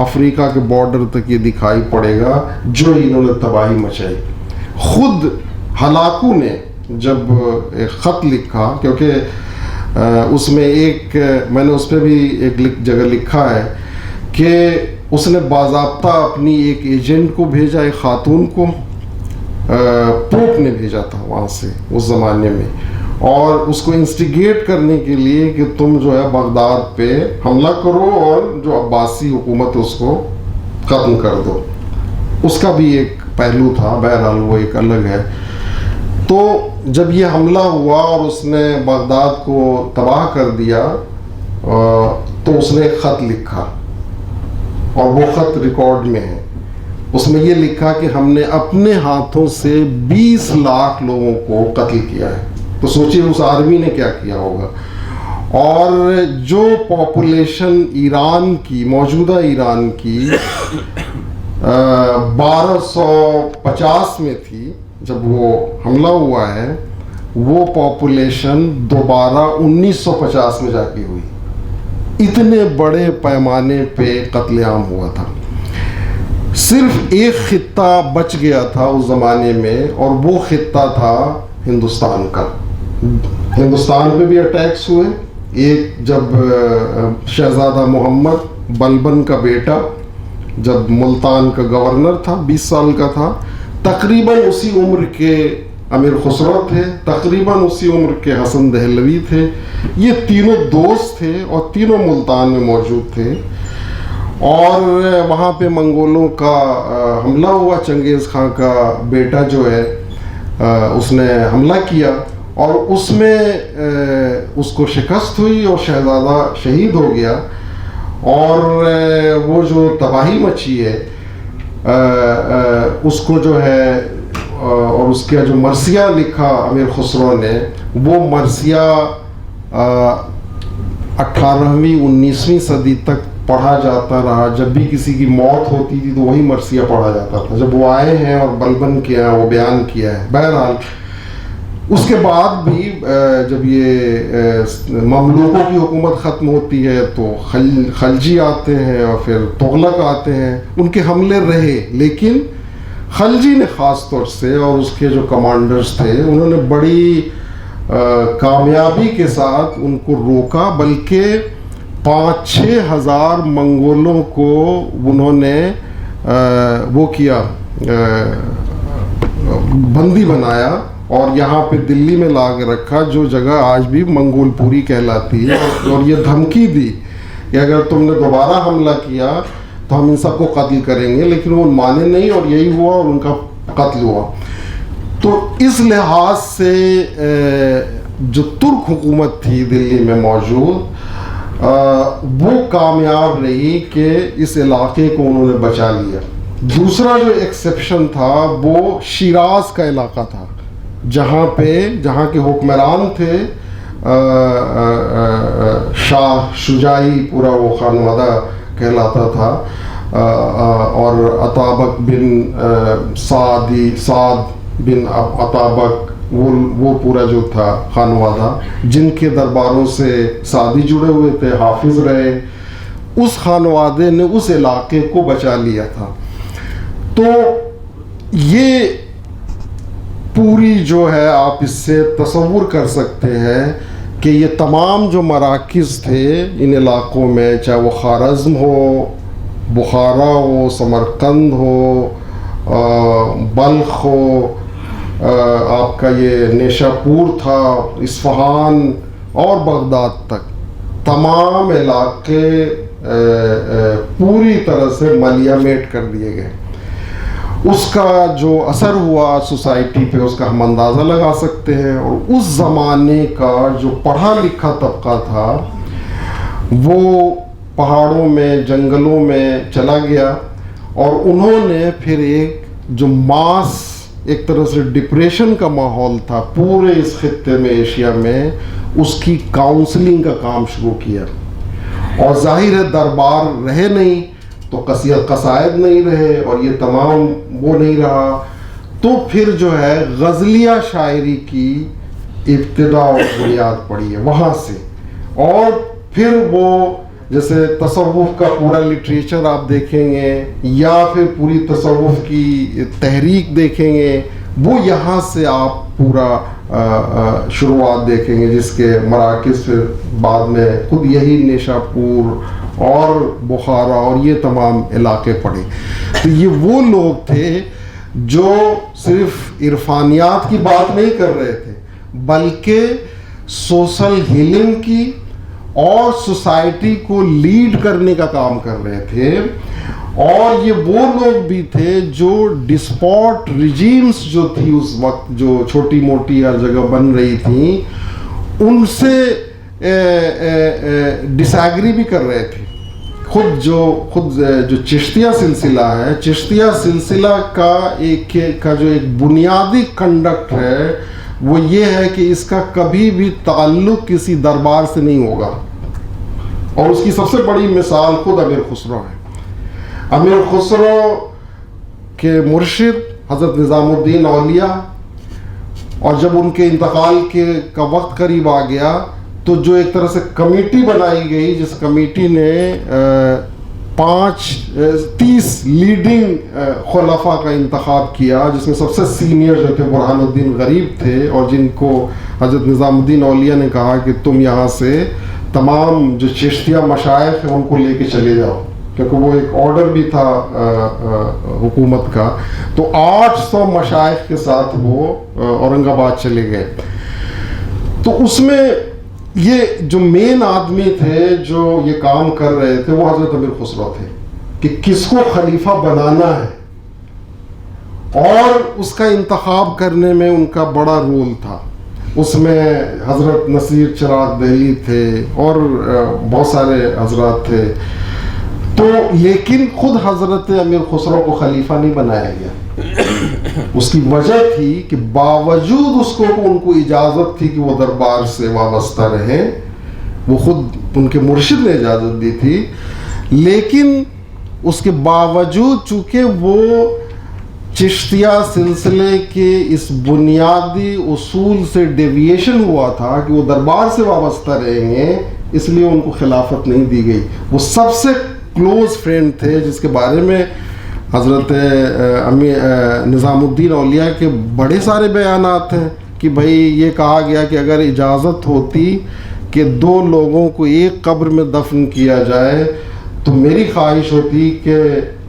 Speaker 2: افریقہ کے بارڈر تک یہ دکھائی پڑے گا جو انہوں نے تباہی مچائی. خود ہلاکو نے جب ایک خط لکھا, کیونکہ اس میں ایک میں نے اس پہ بھی ایک جگہ لکھا ہے کہ اس نے باضابطہ اپنی ایک ایجنٹ کو بھیجا, ایک خاتون کو, پوپ نے بھیجا تھا وہاں سے اس زمانے میں, اور اس کو انسٹیگیٹ کرنے کے لیے کہ تم جو ہے بغداد پہ حملہ کرو اور جو عباسی حکومت اس کو ختم کر دو. اس کا بھی ایک پہلو تھا, بہرحال وہ ایک الگ ہے. تو جب یہ حملہ ہوا اور اس نے بغداد کو تباہ کر دیا تو اس نے ایک خط لکھا اور وہ خط ریکارڈ میں ہے. اس میں یہ لکھا کہ ہم نے اپنے ہاتھوں سے 20 لاکھ لوگوں کو قتل کیا ہے. تو سوچئے اس آرمی نے کیا کیا ہوگا. اور جو پاپولیشن ایران کی, موجودہ ایران کی 1250 میں تھی جب وہ حملہ ہوا ہے, وہ پاپولیشن دوبارہ 1950 میں جا کے ہوئی. اتنے بڑے پیمانے پہ قتل عام ہوا تھا. صرف ایک خطہ بچ گیا تھا اس زمانے میں, اور وہ خطہ تھا ہندوستان کا. ہندوستان پہ بھی اٹیکس ہوئے. ایک جب شہزادہ محمد بلبن کا بیٹا جب ملتان کا گورنر تھا, 20 سال کا تھا, تقریباً اسی عمر کے امیر خسرو تھے, تقریباً اسی عمر کے حسن دہلوی تھے. یہ تینوں دوست تھے اور تینوں ملتان میں موجود تھے. اور وہاں پہ منگولوں کا حملہ ہوا. چنگیز خان کا بیٹا جو ہے اس نے حملہ کیا اور اس میں اس کو شکست ہوئی اور شہزادہ شہید ہو گیا. اور وہ جو تباہی مچی ہے اس کو جو ہے, اور اس کا جو مرثیہ لکھا امیر خسرو نے, وہ مرثیہ 18ویں 19ویں صدی تک پڑھا جاتا رہا. جب بھی کسی کی موت ہوتی تھی تو وہی مرثیہ پڑھا جاتا تھا. جب وہ آئے ہیں اور بلبن کیا ہے وہ بیان کیا ہے. بہرحال اس کے بعد بھی جب یہ مملوکوں کی حکومت ختم ہوتی ہے تو خلجی آتے ہیں اور پھر تغلق آتے ہیں. ان کے حملے رہے لیکن خلجی نے خاص طور سے اور اس کے جو کمانڈرز تھے انہوں نے بڑی کامیابی کے ساتھ ان کو روکا. بلکہ 5-6 ہزار منگولوں کو انہوں نے وہ کیا بندی بنایا اور یہاں پہ دلی میں لا کے رکھا, جو جگہ آج بھی منگول پوری کہلاتی ہے. اور یہ دھمکی دی کہ اگر تم نے دوبارہ حملہ کیا تو ہم ان سب کو قتل کریں گے. لیکن وہ مانے نہیں اور یہی ہوا اور ان کا قتل ہوا. تو اس لحاظ سے جو ترک حکومت تھی دلی میں موجود وہ کامیاب رہی کہ اس علاقے کو انہوں نے بچا لیا. دوسرا جو ایکسیپشن تھا وہ شیراز کا علاقہ تھا جہاں کے حکمران تھے شاہ شجاعی, پورا وہ خانوادہ کہلاتا تھا, اور عطابق بن سعد بن عطابق وہ پورا جو تھا خانوادہ جن کے درباروں سے سعدی جڑے ہوئے تھے, حافظ رہے. اس خانوادے نے اس علاقے کو بچا لیا تھا. تو یہ پوری جو ہے آپ اس سے تصور کر سکتے ہیں کہ یہ تمام جو مراکز تھے ان علاقوں میں, چاہے وہ خوارزم ہو, بخارا ہو, سمرقند ہو, بلخ ہو, آپ کا یہ نیشا پور تھا, اصفہان اور بغداد تک, تمام علاقے پوری طرح سے ملیامیٹ کر دیے گئے. اس کا جو اثر ہوا سوسائٹی پہ اس کا ہم اندازہ لگا سکتے ہیں. اور اس زمانے کا جو پڑھا لکھا طبقہ تھا وہ پہاڑوں میں جنگلوں میں چلا گیا اور انہوں نے پھر ایک جو ماس ایک طرح سے ڈپریشن کا ماحول تھا پورے اس خطے میں, ایشیا میں, اس کی کاؤنسلنگ کا کام شروع کیا. اور ظاہر ہے دربار رہے نہیں تو قصائد نہیں رہے اور یہ تمام وہ نہیں رہا. تو پھر جو ہے غزلیہ شاعری کی ابتدا اور بنیاد پڑی ہے وہاں سے. اور پھر وہ جیسے تصوف کا پورا لٹریچر آپ دیکھیں گے یا پھر پوری تصوف کی تحریک دیکھیں گے, وہ یہاں سے آپ پورا شروعات دیکھیں گے جس کے مراکز پھر بعد میں خود یہی نیشا پور اور بخارا اور یہ تمام علاقے پڑے. تو یہ وہ لوگ تھے جو صرف عرفانیات کی بات نہیں کر رہے تھے بلکہ سوشل ہیلنگ کی اور سوسائٹی کو لیڈ کرنے کا کام کر رہے تھے. اور یہ وہ لوگ بھی تھے جو ڈسپورٹ ریجیمز جو تھی اس وقت, جو چھوٹی موٹی ہر جگہ بن رہی تھیں, ان سے ڈس ایگری بھی کر رہے تھے. خود جو چشتیہ سلسلہ ہے, چشتیہ سلسلہ کا جو ایک بنیادی کنڈکٹ ہے وہ یہ ہے کہ اس کا کبھی بھی تعلق کسی دربار سے نہیں ہوگا. اور اس کی سب سے بڑی مثال خود امیر خسرو ہے. امیر خسرو کے مرشد حضرت نظام الدین اولیاء, اور جب ان کے انتقال کا وقت قریب آ گیا تو جو ایک طرح سے کمیٹی بنائی گئی جس کمیٹی نے 30 لیڈنگ خلفاء کا انتخاب کیا, جس میں سب سے سینئر جو تھے برہان الدین غریب تھے, اور جن کو حضرت نظام الدین اولیاء نے کہا کہ تم یہاں سے تمام جو چشتیہ مشائخ ہیں ان کو لے کے چلے جاؤ, کیونکہ وہ ایک آرڈر بھی تھا حکومت کا. تو 800 مشائخ کے ساتھ وہ اورنگ آباد چلے گئے. تو اس میں یہ جو مین آدمی تھے جو یہ کام کر رہے تھے وہ حضرت امیر خسرو تھے کہ کس کو خلیفہ بنانا ہے, اور اس کا انتخاب کرنے میں ان کا بڑا رول تھا. اس میں حضرت نصیر چراغ دہلی تھے اور بہت سارے حضرات تھے. تو لیکن خود حضرت امیر خسرو کو خلیفہ نہیں بنایا گیا. اس کی وجہ تھی کہ باوجود اس کو ان کو اجازت تھی کہ وہ دربار سے وابستہ رہیں, وہ خود ان کے مرشد نے اجازت دی تھی, لیکن اس کے باوجود چونکہ وہ چشتیہ سلسلے کے اس بنیادی اصول سے ڈیویشن ہوا تھا کہ وہ دربار سے وابستہ رہیں گے، اس لیے ان کو خلافت نہیں دی گئی. وہ سب سے کلوز فرینڈ تھے جس کے بارے میں حضرت نظام الدین اولیاء کے بڑے سارے بیانات ہیں کہ بھائی یہ کہا گیا کہ اگر اجازت ہوتی کہ 2 لوگوں کو ایک قبر میں دفن کیا جائے تو میری خواہش ہوتی کہ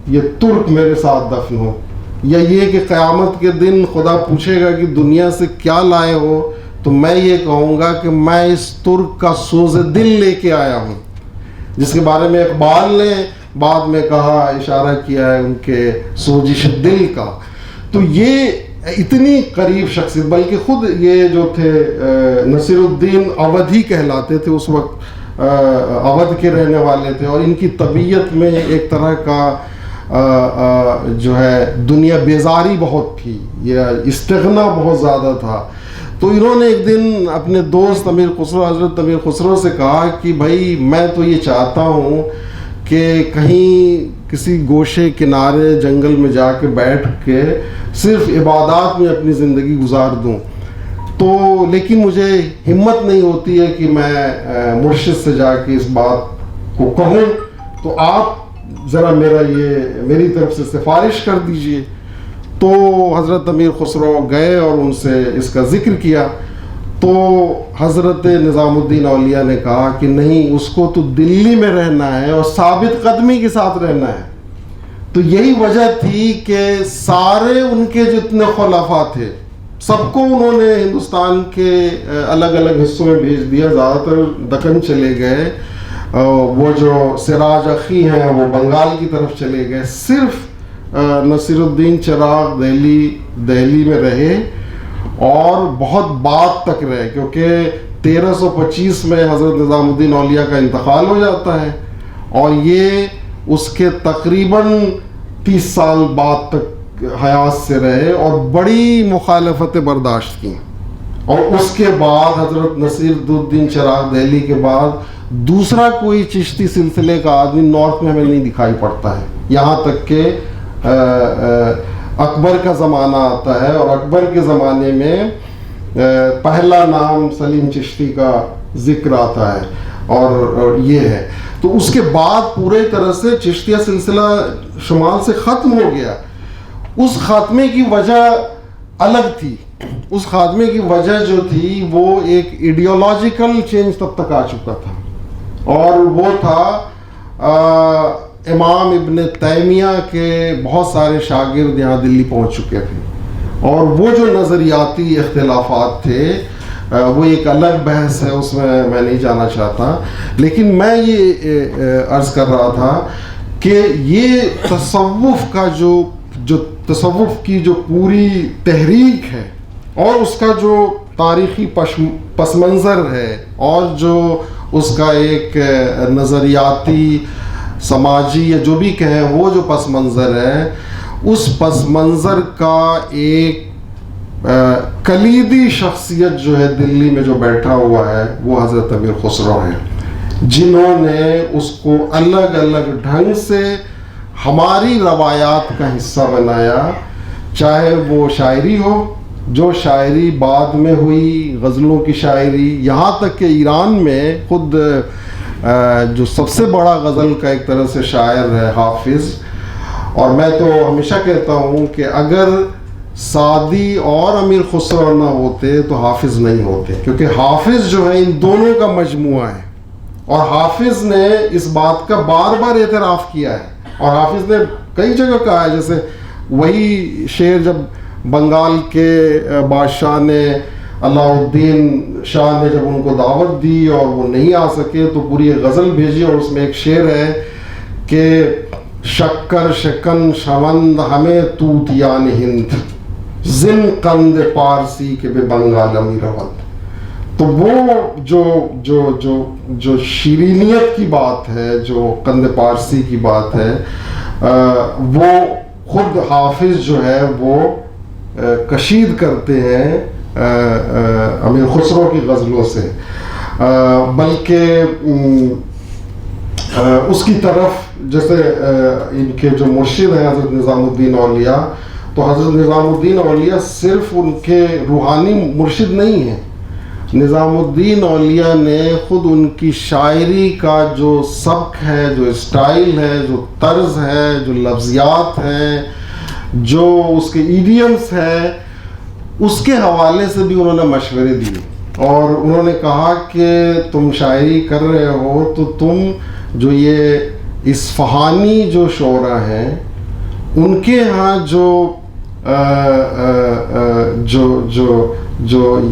Speaker 2: یہ ترک میرے ساتھ دفن ہو، یا یہ کہ قیامت کے دن خدا پوچھے گا کہ دنیا سے کیا لائے ہو تو میں یہ کہوں گا کہ میں اس ترک کا سوز دل لے کے آیا ہوں، جس کے بارے میں اقبال نے بعد میں کہا، اشارہ کیا ہے ان کے سوزش دل کا. تو یہ اتنی قریب شخصیت، بلکہ خود یہ جو تھے نصیر الدین اودھی کہلاتے تھے، اس وقت اودھ کے رہنے والے تھے، اور ان کی طبیعت میں ایک طرح کا جو ہے دنیا بیزاری بہت تھی، یہ استغنا بہت زیادہ تھا. تو انہوں نے ایک دن اپنے دوست امیر خسرو، حضرت امیر خسرو سے کہا کہ بھائی میں تو یہ چاہتا ہوں کہ کہیں کسی گوشے کنارے جنگل میں جا کے بیٹھ کے صرف عبادات میں اپنی زندگی گزار دوں، تو لیکن مجھے ہمت نہیں ہوتی ہے کہ میں مرشد سے جا کے اس بات کو کہوں، تو آپ ذرا میری طرف سے سفارش کر دیجئے. تو حضرت امیر خسرو گئے اور ان سے اس کا ذکر کیا. تو حضرت نظام الدین اولیاء نے کہا کہ نہیں، اس کو تو دلی میں رہنا ہے اور ثابت قدمی کے ساتھ رہنا ہے. تو یہی وجہ تھی کہ سارے ان کے جتنے خلفاء تھے سب کو انہوں نے ہندوستان کے الگ الگ حصوں میں بھیج دیا، زیادہ تر دکن چلے گئے، وہ جو سراج اخی ہیں وہ بنگال کی طرف چلے گئے. صرف نصیر الدین چراغ دہلی میں رہے اور بہت بعد تک رہے، کیونکہ 1325 میں حضرت نظام الدین اولیاء کا انتقال ہو جاتا ہے، اور یہ اس کے تقریباً 30 سال بعد تک حیات سے رہے اور بڑی مخالفتیں برداشت کی. اور اس کے بعد حضرت نصیر الدین چراغ دہلی کے بعد دوسرا کوئی چشتی سلسلے کا آدمی نارتھ میں ہمیں نہیں دکھائی پڑتا ہے، یہاں تک کہ اکبر کا زمانہ آتا ہے، اور اکبر کے زمانے میں پہلا نام سلیم چشتی کا ذکر آتا ہے، اور یہ ہے. تو اس کے بعد پورے طرح سے چشتیہ سلسلہ شمال سے ختم ہو گیا. اس خاتمے کی وجہ الگ تھی. اس خاتمے کی وجہ جو تھی وہ ایک ایڈیولوجیکل چینج تب تک آ چکا تھا، اور وہ تھا امام ابن تیمیہ کے بہت سارے شاگرد یہاں دلی پہنچ چکے تھے، اور وہ جو نظریاتی اختلافات تھے وہ ایک الگ بحث ہے، اس میں نہیں جانا چاہتا. لیکن میں یہ عرض کر رہا تھا کہ یہ تصوف کا جو تصوف کی جو پوری تحریک ہے اور اس کا جو تاریخی پس منظر ہے اور جو اس کا ایک نظریاتی سماجی یا جو بھی کہیں وہ جو پس منظر ہے، اس پس منظر کا ایک کلیدی شخصیت جو ہے دلی میں جو بیٹھا ہوا ہے وہ حضرت امیر خسرو ہیں، جنہوں نے اس کو الگ الگ ڈھنگ سے ہماری روایات کا حصہ بنایا. چاہے وہ شاعری ہو، جو شاعری بعد میں ہوئی، غزلوں کی شاعری، یہاں تک کہ ایران میں خود جو سب سے بڑا غزل کا ایک طرح سے شاعر ہے حافظ. اور میں تو ہمیشہ کہتا ہوں کہ اگر سعدی اور امیر خسرو نہ ہوتے تو حافظ نہیں ہوتے، کیونکہ حافظ جو ہے ان دونوں کا مجموعہ ہے. اور حافظ نے اس بات کا بار بار اعتراف کیا ہے، اور حافظ نے کئی جگہ کہا ہے، جیسے وہی شعر جب بنگال کے بادشاہ نے علاء الدین شاہ نے جب ان کو دعوت دی اور وہ نہیں آ سکے تو پوری غزل بھیجی، اور اس میں ایک شعر ہے کہ شکر شکن شوند ہمیں توتیان ہند زن قند پارسی کے بے بنگال امیر رود. تو وہ جو شیرینیت کی بات ہے، جو قند پارسی کی بات ہے، وہ خود حافظ جو ہے وہ کشید کرتے ہیں امیر خسرو کی غزلوں سے. بلکہ اس کی طرف جیسے ان کے جو مرشد ہیں حضرت نظام الدین اولیاء، تو حضرت نظام الدین اولیاء صرف ان کے روحانی مرشد نہیں ہیں، نظام الدین اولیاء نے خود ان کی شاعری کا جو سبک ہے، جو اسٹائل ہے، جو طرز ہے، جو لفظیات ہیں، جو اس کے ایڈیمز ہیں، اس کے حوالے سے بھی انہوں نے مشورے دیے، اور انہوں نے کہا کہ تم شاعری کر رہے ہو تو تم جو یہ اصفہانی جو شعراء ہیں ان کے ہاں جو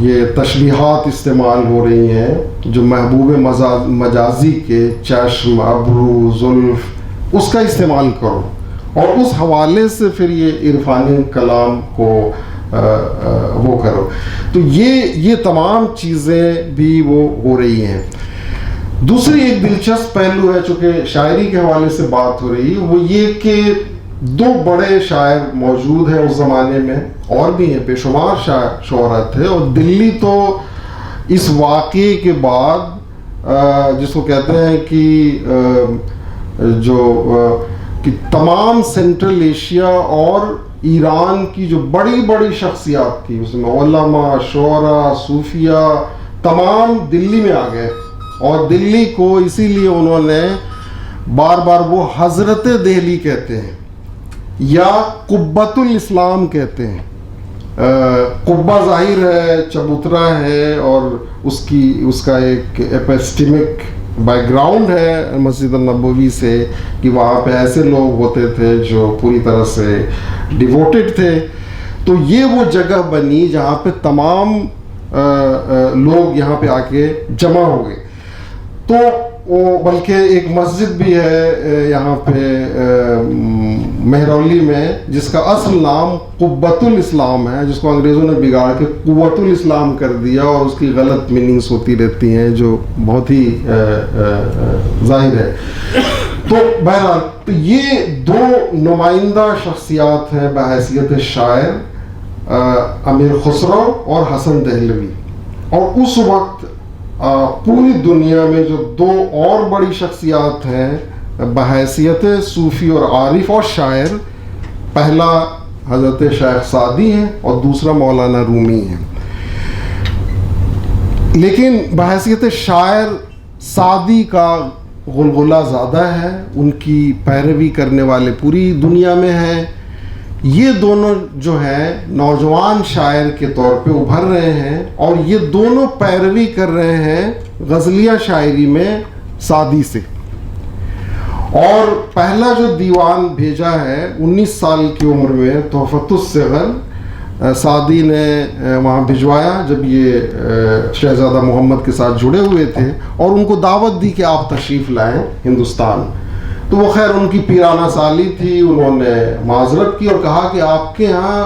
Speaker 2: یہ تشبیہات استعمال ہو رہی ہیں، جو محبوب مجازی کے چشم، ابرو، زلف، اس کا استعمال کرو، اور اس حوالے سے پھر یہ عرفانی کلام کو وہ کرو۔ تو یہ تمام چیزیں بھی وہ ہو رہی ہیں۔ دوسری ایک دلچسپ پہلو ہے، چونکہ شاعری کے حوالے سے بات ہو رہی ہے، وہ یہ کہ دو بڑے شاعر موجود ہیں اس زمانے میں، اور بھی ہیں، بے شمار شعراء تھے، اور دلی تو اس واقعے کے بعد جس کو کہتے ہیں کہ تمام سینٹرل ایشیا اور ایران کی جو بڑی بڑی شخصیات تھی، اس میں علماء، شعراء، صوفیہ، تمام دلی میں آ گئے، اور دلی کو اسی لیے انہوں نے بار بار وہ حضرت دہلی کہتے ہیں یا قبۃ الاسلام کہتے ہیں۔ قبہ ظاہر ہے، چبوترا ہے، اور اس کا ایک ایپسٹمک بیک گراؤنڈ ہے مسجد النبوی سے، کہ وہاں پہ ایسے لوگ ہوتے تھے جو پوری طرح سے ڈیووٹڈ تھے، تو یہ وہ جگہ بنی جہاں پہ تمام لوگ یہاں پہ آ کے جمع ہو گئے۔ تو بلکہ ایک مسجد بھی ہے یہاں پہ مہرولی میں، جس کا اصل نام قبۃ الاسلام ہے، جس کو انگریزوں نے بگاڑ کے قوت الاسلام کر دیا، اور اس کی غلط میننگس ہوتی رہتی ہیں جو بہت ہی ظاہر ہے۔ تو بہرحال تو یہ دو نمائندہ شخصیات ہیں بحیثیت شاعر، امیر خسرو اور حسن دہلوی، اور اس وقت پوری دنیا میں جو دو اور بڑی شخصیات ہیں بحیثیت صوفی اور عارف اور شاعر، پہلا حضرت شیخ سعدی ہیں اور دوسرا مولانا رومی ہیں۔ لیکن بحیثیت شاعر سعدی کا غلغلہ زیادہ ہے، ان کی پیروی کرنے والے پوری دنیا میں ہیں۔ یہ دونوں جو ہیں نوجوان شاعر کے طور پہ ابھر رہے ہیں، اور یہ دونوں پیروی کر رہے ہیں غزلیہ شاعری میں سعدی سے۔ اور پہلا جو دیوان بھیجا ہے 19 سال کی عمر میں، تحفۃ الصغر، سعدی نے وہاں بھجوایا جب یہ شہزادہ محمد کے ساتھ جڑے ہوئے تھے، اور ان کو دعوت دی کہ آپ تشریف لائیں ہندوستان۔ تو وہ خیر ان کی پیرانہ سالی تھی، انہوں نے معذرت کی اور کہا کہ آپ کے ہاں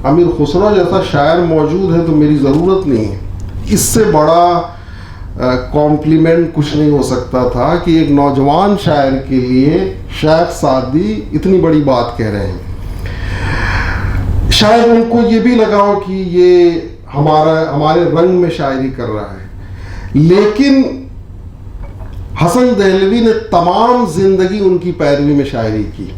Speaker 2: امیر خسرو جیسا شاعر موجود ہے تو میری ضرورت نہیں ہے۔ اس سے بڑا کمپلیمنٹ کچھ نہیں ہو سکتا تھا کہ ایک نوجوان شاعر کے لیے شیخ سعدی اتنی بڑی بات کہہ رہے ہیں۔ شاید ان کو یہ بھی لگا ہو کہ یہ ہمارے رنگ میں شاعری کر رہا ہے، لیکن حسن دہلوی نے تمام زندگی ان کی پیروی میں شاعری کی،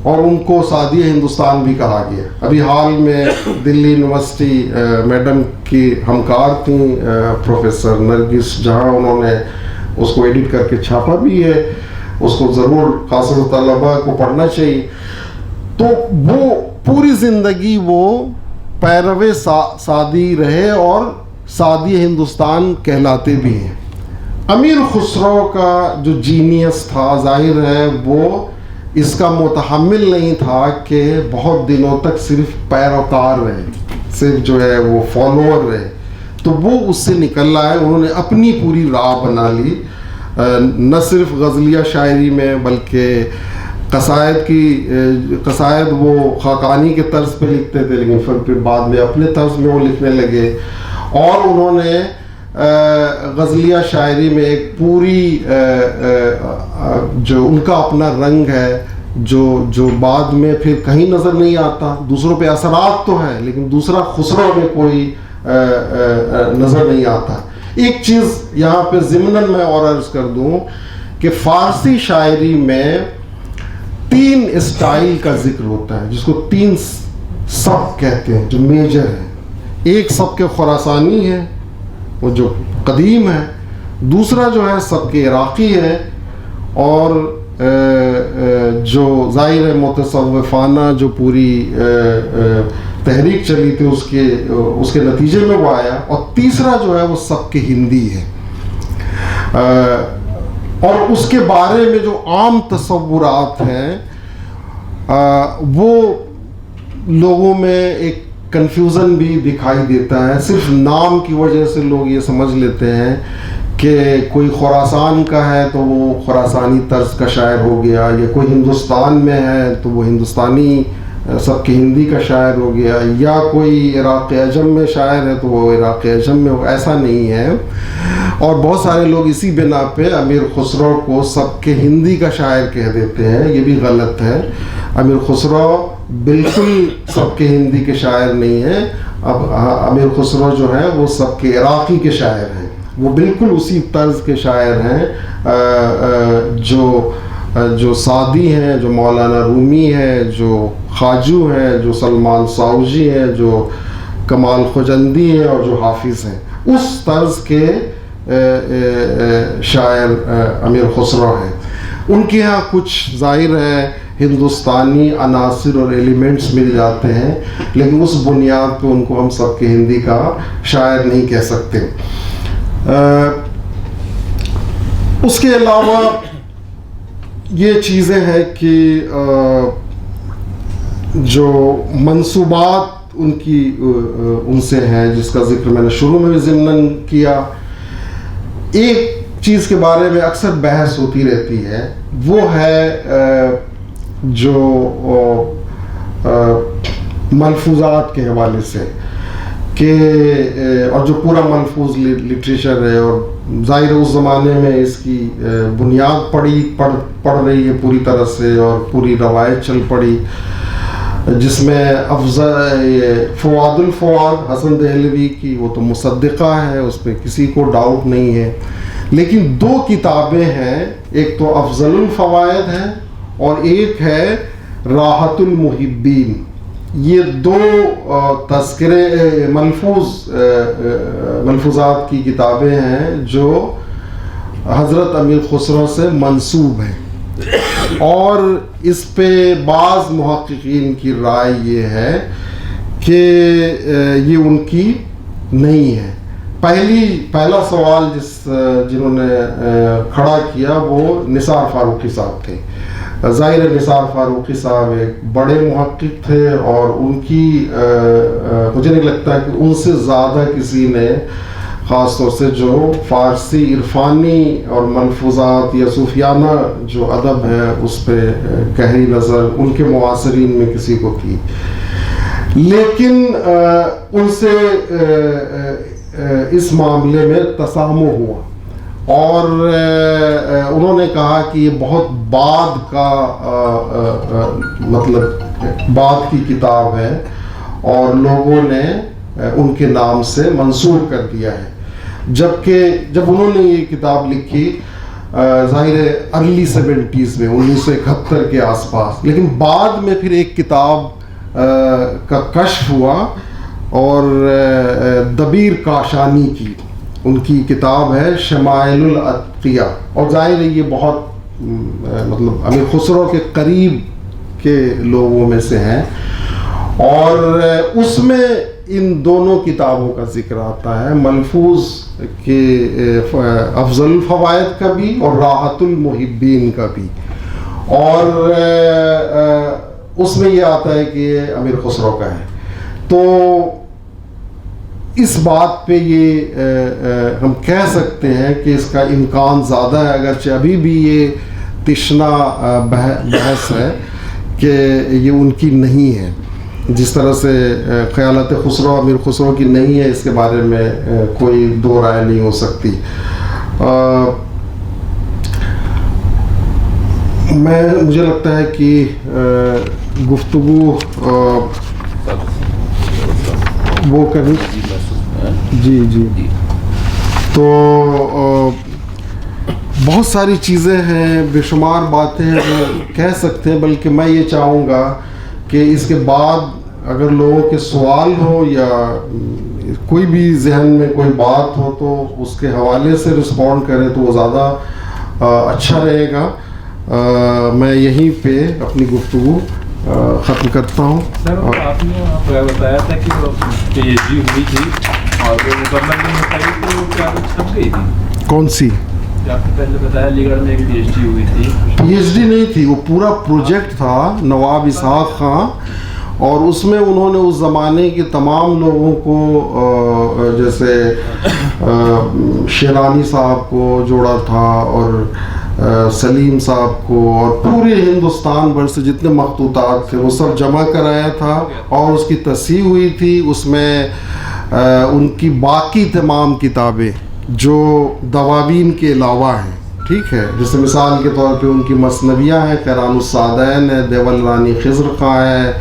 Speaker 2: اور ان کو سعدیہ ہندوستان بھی کہا گیا۔ ابھی حال میں دلی یونیورسٹی میڈم کی ہمکار تھیں پروفیسر نرگس جہاں، انہوں نے اس کو ایڈٹ کر کے چھاپا بھی ہے، اس کو ضرور خاص طلباء کو پڑھنا چاہیے۔ تو وہ پوری زندگی وہ پیرو سعدی رہے اور سعدیہ ہندوستان کہلاتے بھی ہیں۔ امیر خسرو کا جو جینیس تھا ظاہر ہے وہ اس کا متحمل نہیں تھا کہ بہت دنوں تک صرف پیروکار رہے، صرف جو ہے وہ فالوور رہے، تو وہ اس سے نکل آئے۔ انہوں نے اپنی پوری راہ بنا لی، نہ صرف غزلیہ شاعری میں بلکہ قصائد وہ خاقانی کے طرز پہ لکھتے تھے، لیکن پھر بعد میں اپنے طرز میں وہ لکھنے لگے، اور انہوں نے غزلیہ شاعری میں ایک پوری جو ان کا اپنا رنگ ہے جو بعد میں پھر کہیں نظر نہیں آتا، دوسروں پہ اثرات تو ہے لیکن دوسرا خسرو میں کوئی نظر نہیں آتا۔ ایک چیز یہاں پہ ضمناً میں اور عرض کر دوں کہ فارسی شاعری میں 3 اسٹائل کا ذکر ہوتا ہے، جس کو 3 سبک کہتے ہیں جو میجر ہیں۔ ایک سبک خراسانی ہے، وہ جو قدیم ہے، دوسرا جو ہے سبک عراقی ہے، اور جو ظاہر متصوفانہ جو پوری تحریک چلی تھی اس کے نتیجے میں وہ آیا، اور تیسرا جو ہے وہ سبک ہندی ہے۔ اور اس کے بارے میں جو عام تصورات ہیں وہ لوگوں میں ایک کنفیوژن بھی دکھائی دیتا ہے۔ صرف نام کی وجہ سے لوگ یہ سمجھ لیتے ہیں کہ کوئی خراسان کا ہے تو وہ خراسانی طرز کا شاعر ہو گیا، یا کوئی ہندوستان میں ہے تو وہ ہندوستانی سبک ہندی کا شاعر ہو گیا، یا کوئی عراق عجم میں شاعر ہے تو وہ عراق عجم میں ہو۔ ایسا نہیں ہے، اور بہت سارے لوگ اسی بنا پہ امیر خسرو کو سبک ہندی کا شاعر کہہ دیتے ہیں، یہ بھی غلط ہے۔ امیر خسرو بالکل سبک ہندی کے شاعر نہیں ہیں، اب امیر خسرو جو ہے وہ سبک عراقی کے شاعر ہیں، وہ بالکل اسی طرز کے شاعر ہیں جو سعدی ہیں، جو مولانا رومی ہے، جو خواجو ہیں، جو سلمان ساؤجی ہیں، جو کمال خجندی ہیں، اور جو حافظ ہیں۔ اس طرز کے شاعر امیر خسرو ہیں۔ ان کے ہاں کچھ ظاہر ہے ہندوستانی عناصر اور ایلیمنٹس مل جاتے ہیں، لیکن اس بنیاد پہ ان کو ہم سبک ہندی کا شاعر نہیں کہہ سکتے۔ اس کے علاوہ یہ چیزیں ہیں کہ جو منصوبات ان سے ہیں، جس کا ذکر میں نے شروع میں بھی ضمناً کیا، ایک چیز کے بارے میں اکثر بحث ہوتی رہتی ہے، وہ ہے جو ملفوظات کے حوالے سے، کہ اور جو پورا ملفوظ لٹریچر ہے، اور ظاہر اس زمانے میں اس کی بنیاد پڑ رہی ہے پوری طرح سے، اور پوری روایت چل پڑی، جس میں فواد الفواد حسن دہلوی کی وہ تو مصدقہ ہے، اس پہ کسی کو ڈاؤٹ نہیں ہے، لیکن 2 کتابیں ہیں، ایک تو افضل الفوائد ہے اور ایک ہے راحت المحبین۔ یہ 2 تذکرے ملفوظات کی کتابیں ہیں جو حضرت امیر خسرو سے منسوب ہیں، اور اس پہ بعض محققین کی رائے یہ ہے کہ یہ ان کی نہیں ہے۔ پہلا سوال جنہوں نے کھڑا کیا وہ نثار فاروقی صاحب تھے۔ ظاہر نثار فاروقی صاحب ایک بڑے محقق تھے، اور ان کی مجھے نہیں لگتا کہ ان سے زیادہ کسی نے خاص طور سے جو فارسی عرفانی اور ملفوظات یا صوفیانہ جو ادب ہے اس پہ گہری نظر ان کے معاصرین میں کسی کو تھی، لیکن ان سے اس معاملے میں تسامح ہوا، اور انہوں نے کہا کہ یہ بہت بعد کی کتاب ہے، اور لوگوں نے ان کے نام سے منسوب کر دیا ہے، جبکہ جب انہوں نے یہ کتاب لکھی ظاہر ارلی 70s میں 1971 کے آس پاس، لیکن بعد میں پھر ایک کتاب کا کشف ہوا، اور دبیر کاشانی کی ان کی کتاب ہے شمائل الاتقیہ، اور ظاہر ہے یہ بہت امیر خسرو کے قریب کے لوگوں میں سے ہیں، اور اس میں ان دونوں کتابوں کا ذکر آتا ہے، ملفوظ کے افضل الفوائد کا بھی اور راحت المحبین کا بھی، اور اس میں یہ آتا ہے کہ یہ امیر خسرو کا ہے۔ تو اس بات پہ یہ ہم کہہ سکتے ہیں کہ اس کا امکان زیادہ ہے، اگرچہ ابھی بھی یہ تشنا بحث ہے کہ یہ ان کی نہیں ہے، جس طرح سے خیالات خسرو امیر خسرو کی نہیں ہے، اس کے بارے میں کوئی 2 رائے نہیں ہو سکتی۔ مجھے لگتا ہے کہ گفتگو وہ کریں جی تو بہت ساری چیزیں ہیں، بے شمار باتیں ہیں جو کہہ سکتے ہیں، بلکہ میں یہ چاہوں گا کہ اس کے بعد اگر لوگوں کے سوال ہو یا کوئی بھی ذہن میں کوئی بات ہو تو اس کے حوالے سے رسپونڈ کریں تو وہ زیادہ اچھا رہے گا. میں یہیں پہ اپنی گفتگو ختم کرتا ہوں.
Speaker 3: سر آپ نے بتایا تھا کہ پی ایچ ڈی ہوئی تھی اور وہ مکمل نہیں ہو پائی تو کیا چھپ گئی تھی؟
Speaker 2: کون سی؟
Speaker 3: آپ نے پہلے بتایا علی گڑھ میں ایک پی ایچ ڈی ہوئی تھی.
Speaker 2: پی ایچ ڈی نہیں تھی، وہ پورا پروجیکٹ تھا نواب اسحاق خان، اور اس میں انہوں نے اس زمانے کے تمام لوگوں کو جیسے شیرانی صاحب کو جوڑا تھا اور سلیم صاحب کو اور پورے ہندوستان بھر سے جتنے مخطوطات تھے وہ سب جمع کرایا تھا اور اس کی تصحیح ہوئی تھی. اس میں ان کی باقی تمام کتابیں جو دواوین کے علاوہ ہیں، ٹھیک ہے، جیسے مثال کے طور پہ ان کی مثنویہ ہیں، قرآن الصادین ہے، دیول رانی خضر خاں ہے،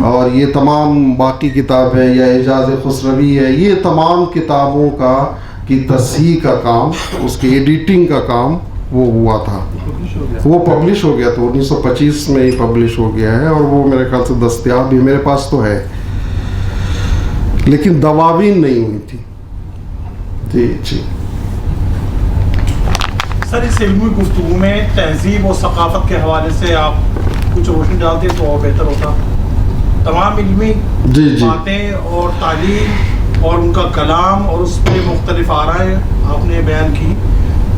Speaker 2: اور یہ تمام باقی کتابیں یا اعجاز خسروی ہے، یہ تمام کتابوں کی تصحیح کا کام، اس کی ایڈیٹنگ کا کام وہ ہوا تھا. وہ پبلش ہو گیا تھا 1925 میں ہی پبلش ہو گیا ہے، اور وہ میرے خیال سے دستیاب بھی میرے پاس تو ہے، لیکن دواوین نہیں ہوئی تھی. جی
Speaker 4: سر اس علمی گفتگو میں تہذیب اور ثقافت کے حوالے سے آپ کچھ روشنی ڈالتے تو اور بہتر ہوتا. تمام علمی باتیں اور تعلیم اور ان کا کلام اور اس پہ مختلف آرائیں آپ نے بیان کی.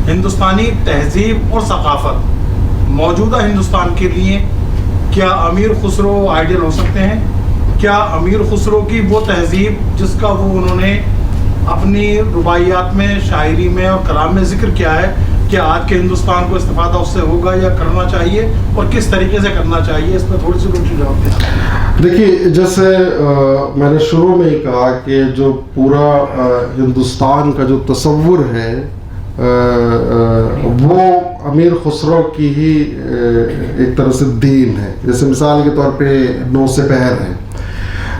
Speaker 4: ہندوستانی تہذیب اور ثقافت موجودہ ہندوستان کے لیے کیا امیر خسرو آئیڈیل ہو سکتے ہیں؟ کیا امیر خسرو کی وہ تہذیب جس کا وہ انہوں نے اپنی رباعیات میں، شاعری میں اور کلام میں ذکر کیا ہے، کیا آج کے ہندوستان کو استفادہ اس سے ہوگا یا کرنا چاہیے، اور کس طریقے سے کرنا چاہیے؟ اس میں تھوڑی سی روشنی ڈالتے ہیں.
Speaker 2: دیکھیے، جیسے میں نے شروع میں ہی کہا کہ جو پورا ہندوستان کا جو تصور ہے وہ امیر خسرو کی ہی ایک طرح سے دین ہے. جیسے مثال کے طور پہ 9 سپہر ہے.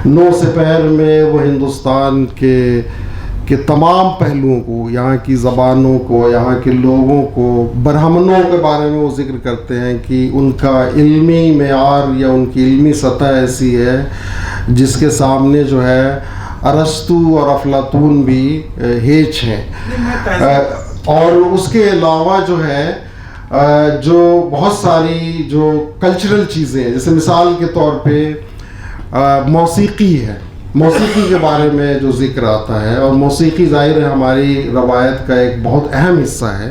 Speaker 2: 9 سپہر میں وہ ہندوستان کے تمام پہلوؤں کو، یہاں کی زبانوں کو، یہاں کے لوگوں کو، برہمنوں کے بارے میں وہ ذکر کرتے ہیں کہ ان کا علمی معیار یا ان کی علمی سطح ایسی ہے جس کے سامنے جو ہے ارسطو اور افلاطون بھی ہیچ ہیں. اور اس کے علاوہ جو ہے جو بہت ساری جو کلچرل چیزیں ہیں، جیسے مثال کے طور پہ موسیقی ہے. موسیقی کے بارے میں جو ذکر آتا ہے، اور موسیقی ظاہر ہے ہماری روایت کا ایک بہت اہم حصہ ہے.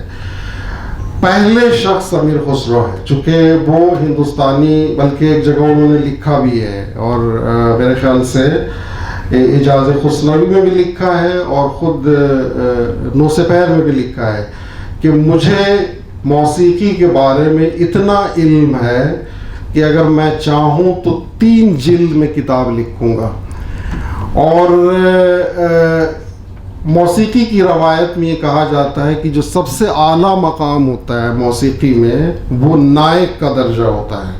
Speaker 2: پہلے شخص امیر خسرو ہے، چونکہ وہ ہندوستانی، بلکہ ایک جگہ انہوں نے لکھا بھی ہے، اور میرے خیال سے اعجاز خسروی میں بھی لکھا ہے اور خود 9 سپہر میں بھی لکھا ہے کہ مجھے موسیقی کے بارے میں اتنا علم ہے کہ اگر میں چاہوں تو 3 جلد میں کتاب لکھوں گا. اور موسیقی کی روایت میں یہ کہا جاتا ہے کہ جو سب سے اعلیٰ مقام ہوتا ہے موسیقی میں وہ نائک کا درجہ ہوتا ہے،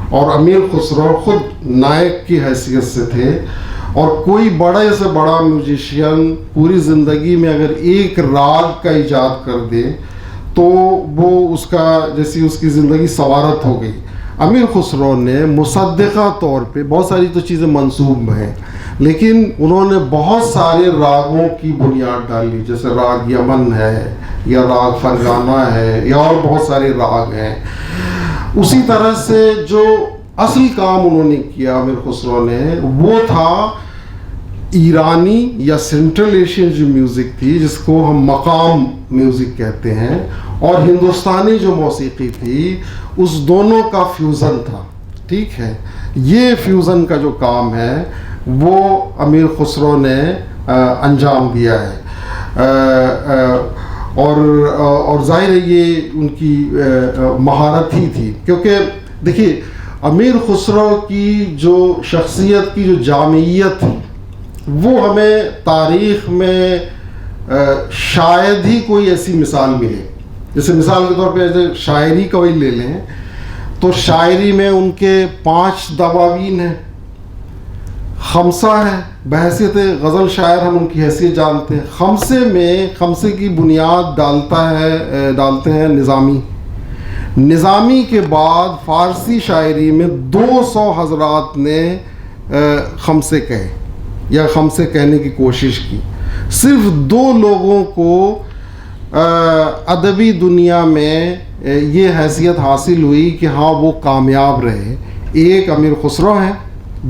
Speaker 2: اور امیر خسرو خود نائک کی حیثیت سے تھے. اور کوئی بڑے سے بڑا میوزیشین پوری زندگی میں اگر ایک راگ کا ایجاد کر دے تو وہ اس کا جیسی اس کی زندگی سوارت ہو گئی. امیر خسرو نے مصدقہ طور پہ بہت ساری تو چیزیں منسوب ہیں، لیکن انہوں نے بہت سارے راگوں کی بنیاد ڈالی، جیسے راگ یمن ہے یا راگ فرگانہ ہے یا اور بہت سارے راگ ہیں. اسی طرح سے جو اصل کام انہوں نے کیا امیر خسرو نے، وہ تھا ایرانی یا سینٹرل ایشین جو میوزک تھی جس کو ہم مقام میوزک کہتے ہیں، اور ہندوستانی جو موسیقی تھی اس دونوں کا فیوزن تھا. ٹھیک ہے، یہ فیوزن کا جو کام ہے وہ امیر خسرو نے انجام دیا ہے، اور ظاہر ہے یہ ان کی مہارت ہی تھی. کیونکہ دیکھیے، امیر خسرو کی جو شخصیت کی جو جامعیت تھی وہ ہمیں تاریخ میں شاید ہی کوئی ایسی مثال ملے. جیسے مثال کے طور پہ ایسے شاعری کا وہی لے لیں تو شاعری میں ان کے 5 دواوین ہیں، 5 ہے، بحیثیت غزل شاعر ہم ان کی حیثیت جانتے ہیں. خمسے کی بنیاد ڈالتے ہیں نظامی کے بعد فارسی شاعری میں 200 حضرات نے خمسے کہے یا خمسے کہنے کی کوشش کی. صرف 2 لوگوں کو ادبی دنیا میں یہ حیثیت حاصل ہوئی کہ ہاں وہ کامیاب رہے. ایک امیر خسرو ہیں,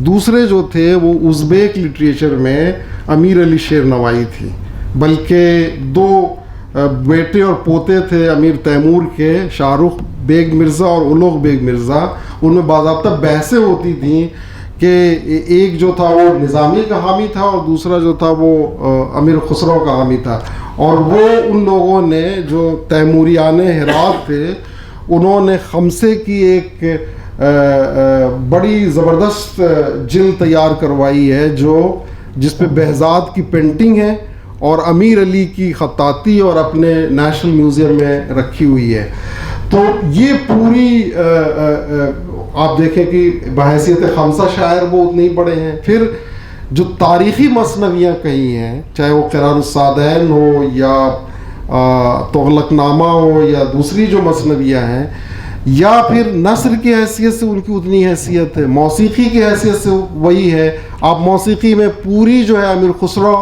Speaker 2: دوسرے جو تھے وہ ازبیک لٹریچر میں امیر علی شیر نوائی تھی. بلکہ 2 بیٹے اور پوتے تھے امیر تیمور کے, شاہ رخ بیگ مرزا اور اولوغ بیگ مرزا. ان میں باضابطہ بحثیں ہوتی تھیں کہ ایک جو تھا وہ نظامی کا حامی تھا اور دوسرا جو تھا وہ امیر خسرو کا حامی تھا. اور وہ ان لوگوں نے جو تیموریان ہرات تھے انہوں نے خمسے کی ایک بڑی زبردست جلد تیار کروائی ہے جس پہ بہزاد کی پینٹنگ ہے اور امیر علی کی خطاطی اور اپنے نیشنل میوزیم میں رکھی ہوئی ہے. تو یہ پوری آپ دیکھیں کہ بحیثیت خمسہ شاعر وہ اتنے ہی بڑے ہیں. پھر جو تاریخی مثنویاں کہی ہیں, چاہے وہ قران الصادین ہو یا تغلق نامہ ہو یا دوسری جو مثنویاں ہیں, یا پھر نثر کی حیثیت سے ان کی اتنی حیثیت ہے, موسیقی کی حیثیت سے وہی ہے. آپ موسیقی میں پوری جو ہے امیر خسرو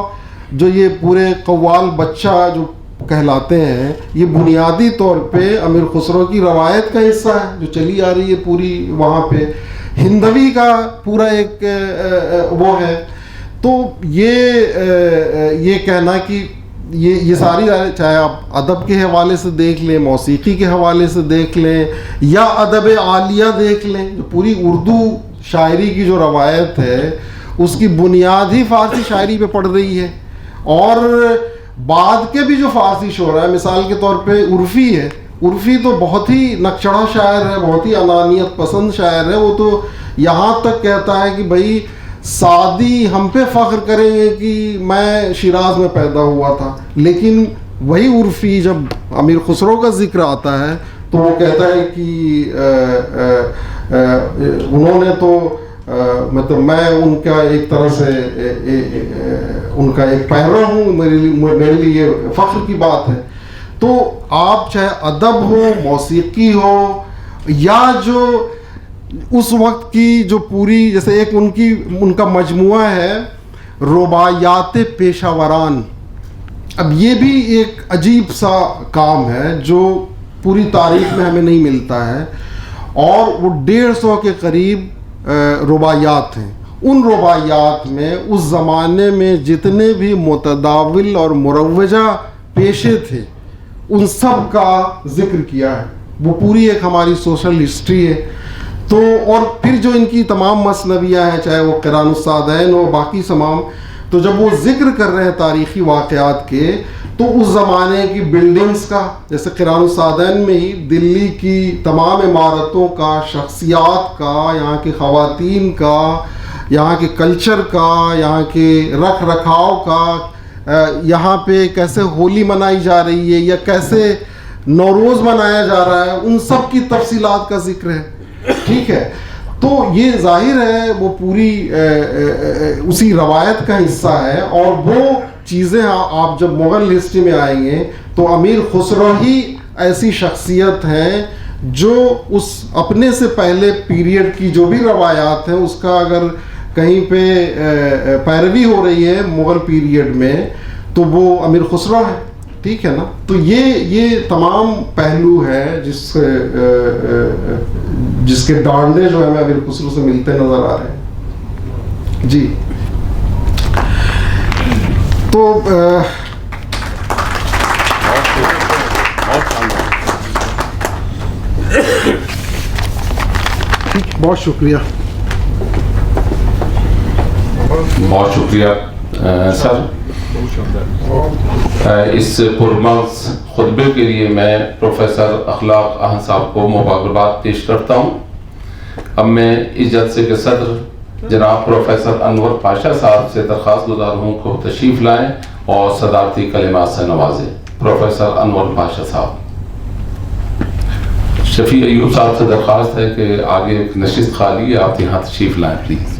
Speaker 2: جو یہ پورے قوال بچہ جو کہلاتے ہیں, یہ بنیادی طور پہ امیر خسرو کی روایت کا حصہ ہے جو چلی آ رہی ہے پوری وہاں پہ. ہندوی کا پورا ایک وہ ہے. تو یہ کہنا کہ یہ ساری چاہے آپ ادب کے حوالے سے دیکھ لیں, موسیقی کے حوالے سے دیکھ لیں یا ادب عالیہ دیکھ لیں, جو پوری اردو شاعری کی جو روایت ہے اس کی بنیاد ہی فارسی شاعری پہ پڑ رہی ہے. اور بعد کے بھی جو فارسی شعرا ہے, مثال کے طور پہ عرفی ہے, عرفی تو بہت ہی نقچڑا شاعر ہے, بہت ہی انانیت پسند شاعر ہے. وہ تو یہاں تک کہتا ہے کہ بھائی سعدی ہم پہ فخر کریں گے کہ میں شیراز میں پیدا ہوا تھا. لیکن وہی عرفی جب امیر خسرو کا ذکر آتا ہے تو وہ کہتا ہے کہ انہوں نے تو مطلب میں ان کا ایک طرح سے ان کا ایک پیرو ہوں, میرے لیے یہ فخر کی بات ہے. تو آپ چاہے ادب ہو, موسیقی ہو, یا جو اس وقت کی جو پوری جیسے ایک ان کا مجموعہ ہے رباعیات پیشہ وران. اب یہ بھی ایک عجیب سا کام ہے جو پوری تاریخ میں ہمیں نہیں ملتا ہے, اور وہ 150 کے قریب رباعیات ہیں. ان رباعیات میں اس زمانے میں جتنے بھی متداول اور مروجہ پیشے تھے ان سب کا ذکر کیا ہے. وہ پوری ایک ہماری سوشل ہسٹری ہے. تو اور پھر جو ان کی تمام مثنویاں ہیں, چاہے وہ قران الصادین ہو, باقی تمام, تو جب وہ ذکر کر رہے ہیں تاریخی واقعات کے, تو اس زمانے کی بلڈنگز کا, جیسے قران الصادین میں ہی دلی کی تمام عمارتوں کا, شخصیات کا, یہاں کی خواتین کا, یہاں کے کلچر کا, یہاں کے رکھ رکھاؤ کا, یہاں پہ کیسے ہولی منائی جا رہی ہے یا کیسے نوروز منایا جا رہا ہے, ان سب کی تفصیلات کا ذکر ہے. ٹھیک ہے. تو یہ ظاہر ہے وہ پوری اسی روایت کا حصہ ہے. اور وہ چیزیں آپ جب مغل ہسٹری میں آئیں گے تو امیر خسرو ہی ایسی شخصیت ہیں جو اس اپنے سے پہلے پیریڈ کی جو بھی روایات ہیں اس کا اگر کہیں پہ پیروی ہو رہی ہے مغل پیریڈ میں تو وہ امیر خسرو ہے. ٹھیک ہے نا. تو یہ تمام پہلو ہے جس کے ڈانڈے جو ہمیں امیر خسرو سے ملتے نظر آ رہے ہیں. جی تو بہت شکریہ.
Speaker 1: بہت شکریہ سر. اس پرمغز خطبے کے لیے میں پروفیسر اخلاق احن صاحب کو مبارکباد پیش کرتا ہوں. اب میں اس جلسے کے صدر جناب پروفیسر انور پاشا صاحب سے درخواست گزار ہوں کو تشریف لائیں اور صدارتی کلمات سے نوازیں. پروفیسر انور پاشا صاحب. شفیع ایوب صاحب سے درخواست ہے کہ آگے ایک نشست خالی ہے, آپ یہاں تشریف لائیں پلیز.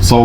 Speaker 5: 100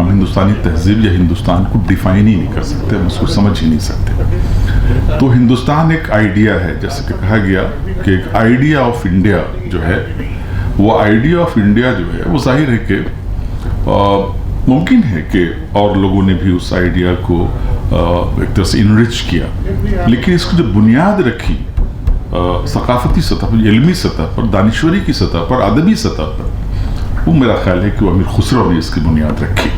Speaker 5: ہم ہندوستانی تہذیب یا ہندوستان کو ڈیفائن ہی نہیں کر سکتے، ہم اس کو سمجھ ہی نہیں سکتے۔ تو ہندوستان ایک آئیڈیا ہے، جیسے کہ کہا گیا کہ ایک آئیڈیا آف انڈیا جو ہے، وہ آئیڈیا آف انڈیا جو ہے وہ ظاہر ہے کہ ممکن ہے کہ اور لوگوں نے بھی اس آئیڈیا کو ایک طرح سے انرچ کیا، لیکن اس کو جو بنیاد رکھی ثقافتی سطح پر، علمی سطح پر، دانشوری کی سطح پر، ادبی سطح پر، وہ میرا خیال ہے کہ وہ امیر خسرو نے اس کی بنیاد رکھی۔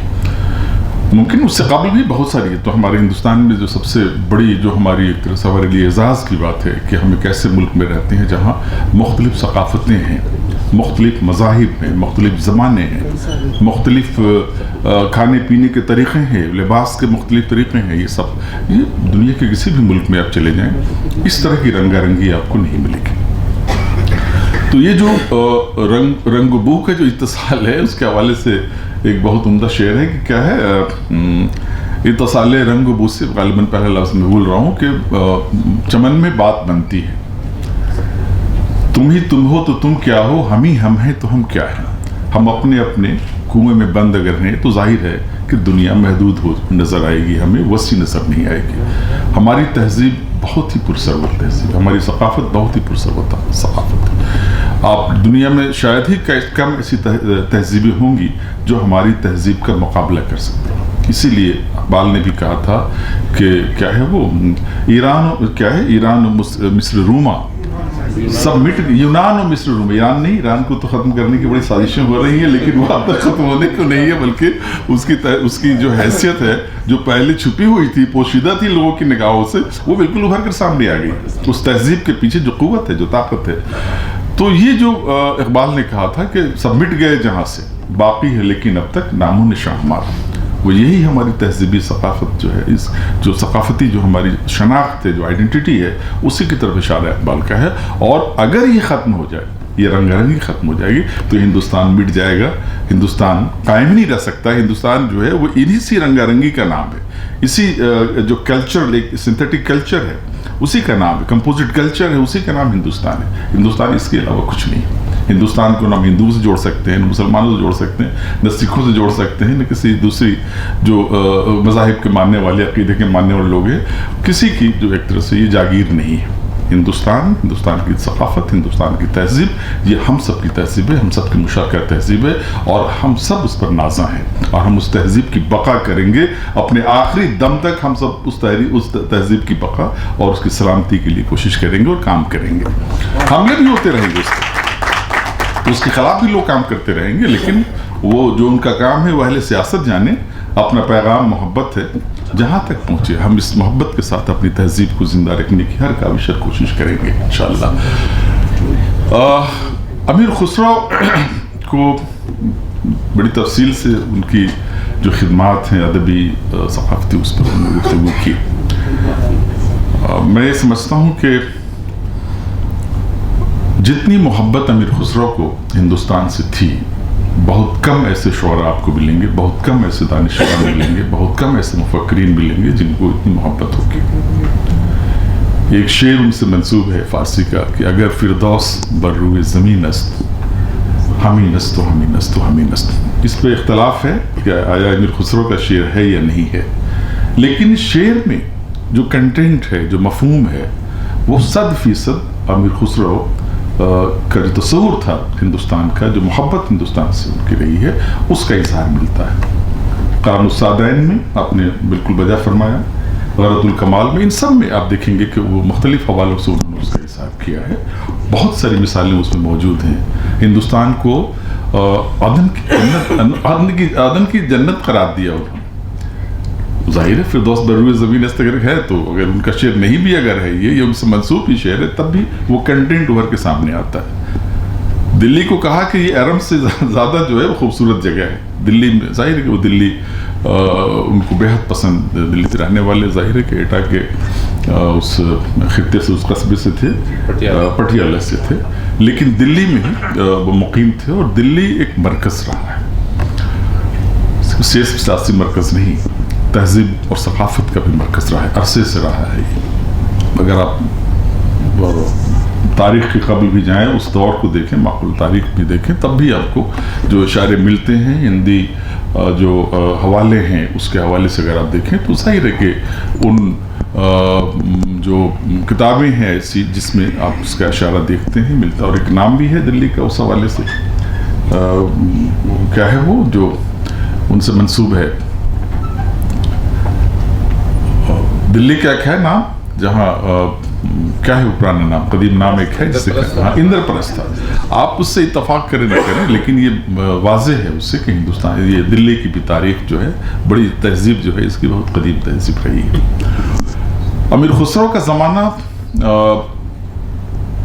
Speaker 5: ممکن اس سے قبل بھی بہت ساری ہے، تو ہمارے ہندوستان میں جو سب سے بڑی جو ہماری ایک طرح سے ہمارے لیے اعزاز کی بات ہے کہ ہم ایک ایسے ملک میں رہتے ہیں جہاں مختلف ثقافتیں ہیں، مختلف مذاہب ہیں، مختلف زبانیں ہیں، مختلف کھانے پینے کے طریقے ہیں، لباس کے مختلف طریقے ہیں، یہ دنیا کے کسی بھی ملک میں آپ چلے جائیں اس طرح کی رنگا رنگی آپ کو نہیں ملے گی۔ تو یہ جو رنگ و بو کا جو اتصال ہے، اس کے حوالے سے ایک بہت عمدہ شعر ہے کہ کیا ہے، اتصال رنگ و بو سے غالباً پہلا لفظ میں بھول رہا ہوں کہ چمن میں بات بنتی ہے، تم ہی تم ہو تو تم کیا ہو، ہم ہی ہم ہیں تو ہم کیا ہیں۔ ہم اپنے اپنے کنویں میں بند اگر ہیں تو ظاہر ہے کہ دنیا محدود ہو نظر آئے گی، ہمیں وسیع نظر نہیں آئے گی۔ ہماری تہذیب بہت ہی پرثروت تہذیب، ہماری ثقافت بہت ہی پرثروت ثقافت ہے۔ آپ دنیا میں شاید ہی کم ایسی تہذیبیں ہوں گی جو ہماری تہذیب کا مقابلہ کر سکتے ہیں۔ اسی لیے اقبال نے بھی کہا تھا کہ کیا ہے وہ ایران و مصر روما سب مٹ گئے، یونان و مصر روما، ایران نہیں، ایران کو تو ختم کرنے کی بڑی سازشیں ہو رہی ہیں، لیکن وہ اب تک ختم ہونے کو نہیں ہے، بلکہ اس کی جو حیثیت ہے جو پہلے چھپی ہوئی تھی، پوشیدہ تھی لوگوں کی نگاہوں سے، وہ بالکل ابھر کر سامنے آ گئی۔ اس تہذیب کے پیچھے جو قوت ہے، جو طاقت ہے، تو یہ جو اقبال نے کہا تھا کہ سب مٹ گئے جہاں سے، باقی ہے لیکن اب تک نام و نشاں ہمارا، وہ یہی ہماری تہذیبی ثقافت جو ہے، اس جو ثقافتی جو ہماری شناخت ہے، جو آئیڈینٹی ہے، اسی کی طرف اشارہ اقبال کا ہے۔ اور اگر یہ ختم ہو جائے، یہ رنگا رنگی ختم ہو جائے گی تو ہندوستان مٹ جائے گا، ہندوستان قائم نہیں رہ سکتا۔ ہندوستان جو ہے وہ انہی سی رنگا رنگی کا نام ہے، اسی جو کلچر، ایک سنتھیٹک کلچر ہے اسی کا نام ہے، کمپوزٹ کلچر ہے اسی کا نام ہندوستان ہے۔ ہندوستان اس کے علاوہ کچھ نہیں ہے۔ ہندوستان کو نہ ہندوؤں سے جوڑ سکتے ہیں، نہ مسلمانوں سے جوڑ سکتے ہیں، نہ سکھوں سے جوڑ سکتے ہیں، نہ کسی دوسری جو مذاہب کے ماننے والے، عقیدے کے ماننے والے لوگ ہیں، کسی کی جو ایک طرح سے یہ جاگیر نہیں ہے۔ ہندوستان کی ثقافت، ہندوستان کی تہذیب، یہ ہم سب کی تہذیب ہے، ہم سب کی مشترکہ تہذیب ہے، اور ہم سب اس پر نازاں ہیں، اور ہم اس تہذیب کی بقا کریں گے اپنے آخری دم تک۔ ہم سب اس تہذیب کی بقا اور اس کی سلامتی کے لیے کوشش کریں گے اور کام کریں گے۔ حملے بھی ہوتے رہیں گے اس کے خلاف بھی لوگ کام کرتے رہیں گے، لیکن وہ جو ان کا کام ہے وہ اہل سیاست جانے، اپنا پیغام محبت ہے، جہاں تک پہنچے ہم اس محبت کے ساتھ اپنی تہذیب کو زندہ رکھنے کی ہر کاوش اور کوشش کریں گے انشاءاللہ۔ امیر خسرو کو بڑی تفصیل سے ان کی جو خدمات ہیں ادبی ثقافتی، اس پر انہوں نے گفتگو کی۔ میں یہ سمجھتا ہوں کہ جتنی محبت امیر خسرو کو ہندوستان سے تھی، بہت کم ایسے شعراء آپ کو ملیں گے، بہت کم ایسے دانشور ملیں گے، بہت کم ایسے مفکرین ملیں گے جن کو اتنی محبت ہوگی۔ ایک شعر ان سے منسوب ہے فارسی کا کہ اگر فردوس بر روئے زمین است، ہمیں نست و ہمیں نست و ہمیں نست۔ اس پہ اختلاف ہے کہ آیا امیر خسرو کا شعر ہے یا نہیں ہے، لیکن شعر میں جو کنٹینٹ ہے، جو مفہوم ہے، وہ 100% امیر خسرو کا جو تصور تھا ہندوستان کا، جو محبت ہندوستان سے ان کی رہی ہے، اس کا اظہار ملتا ہے۔ قرن السعدین میں آپ نے بالکل بجا فرمایا، غرض الکمال میں، ان سب میں آپ دیکھیں گے کہ وہ مختلف حوالوں سے انہوں نے اس کا اظہار کیا ہے۔ بہت ساری مثالیں اس میں موجود ہیں۔ ہندوستان کو عدن کی جنت قرار دیا انہوں نے۔ ظاہر ہے فردوس بر روئے زمین است اگر ہے تو، اگر ان کا شعر نہیں بھی اگر ہے، یہ ان سے منسوب ہی شعر ہے، تب بھی وہ کنٹینٹ ابھر کے سامنے آتا ہے۔ دلی کو کہا کہ یہ ارم سے زیادہ جو ہے وہ خوبصورت جگہ ہے۔ دلی میں ظاہر ہے کہ وہ دلی ان کو بےحد پسند، دلی سے رہنے والے ظاہر ہے کہ ایٹا کے اس خطے سے، اس قصبے سے تھے، پٹیالہ سے تھے، لیکن دلی میں ہی وہ مقیم تھے، اور دلی ایک مرکز رہا ہے، سیاسی مرکز نہیں، تہذیب اور ثقافت کا بھی مرکز رہا ہے، عرصے سے رہا ہے یہ۔ اگر آپ تاریخ کے قبل بھی جائیں، اس دور کو دیکھیں، معقول تاریخ بھی دیکھیں، تب بھی آپ کو جو اشارے ملتے ہیں ہندی جو حوالے ہیں اس کے حوالے سے اگر آپ دیکھیں تو ظاہر ہے کہ ان جو کتابیں ہیں ایسی جس میں آپ اس کا اشارہ دیکھتے ہیں ملتا، اور ایک نام بھی ہے دلی کا اس حوالے سے، کیا ہے وہ جو ان سے منسوب ہے، دلی کا ایک ہے نام جہاں کیا ہے وہ پرانا نام، قدیم نام ایک ہے جس سے اندر پرست تھا. آپ اس سے اتفاق کریں نہ کریں لیکن یہ واضح ہے اس سے کہ ہندوستان، یہ دلی کی بھی تاریخ جو ہے بڑی تہذیب جو ہے اس کی بہت قدیم تہذیب رہی ہے. امیر خسرو کا زمانہ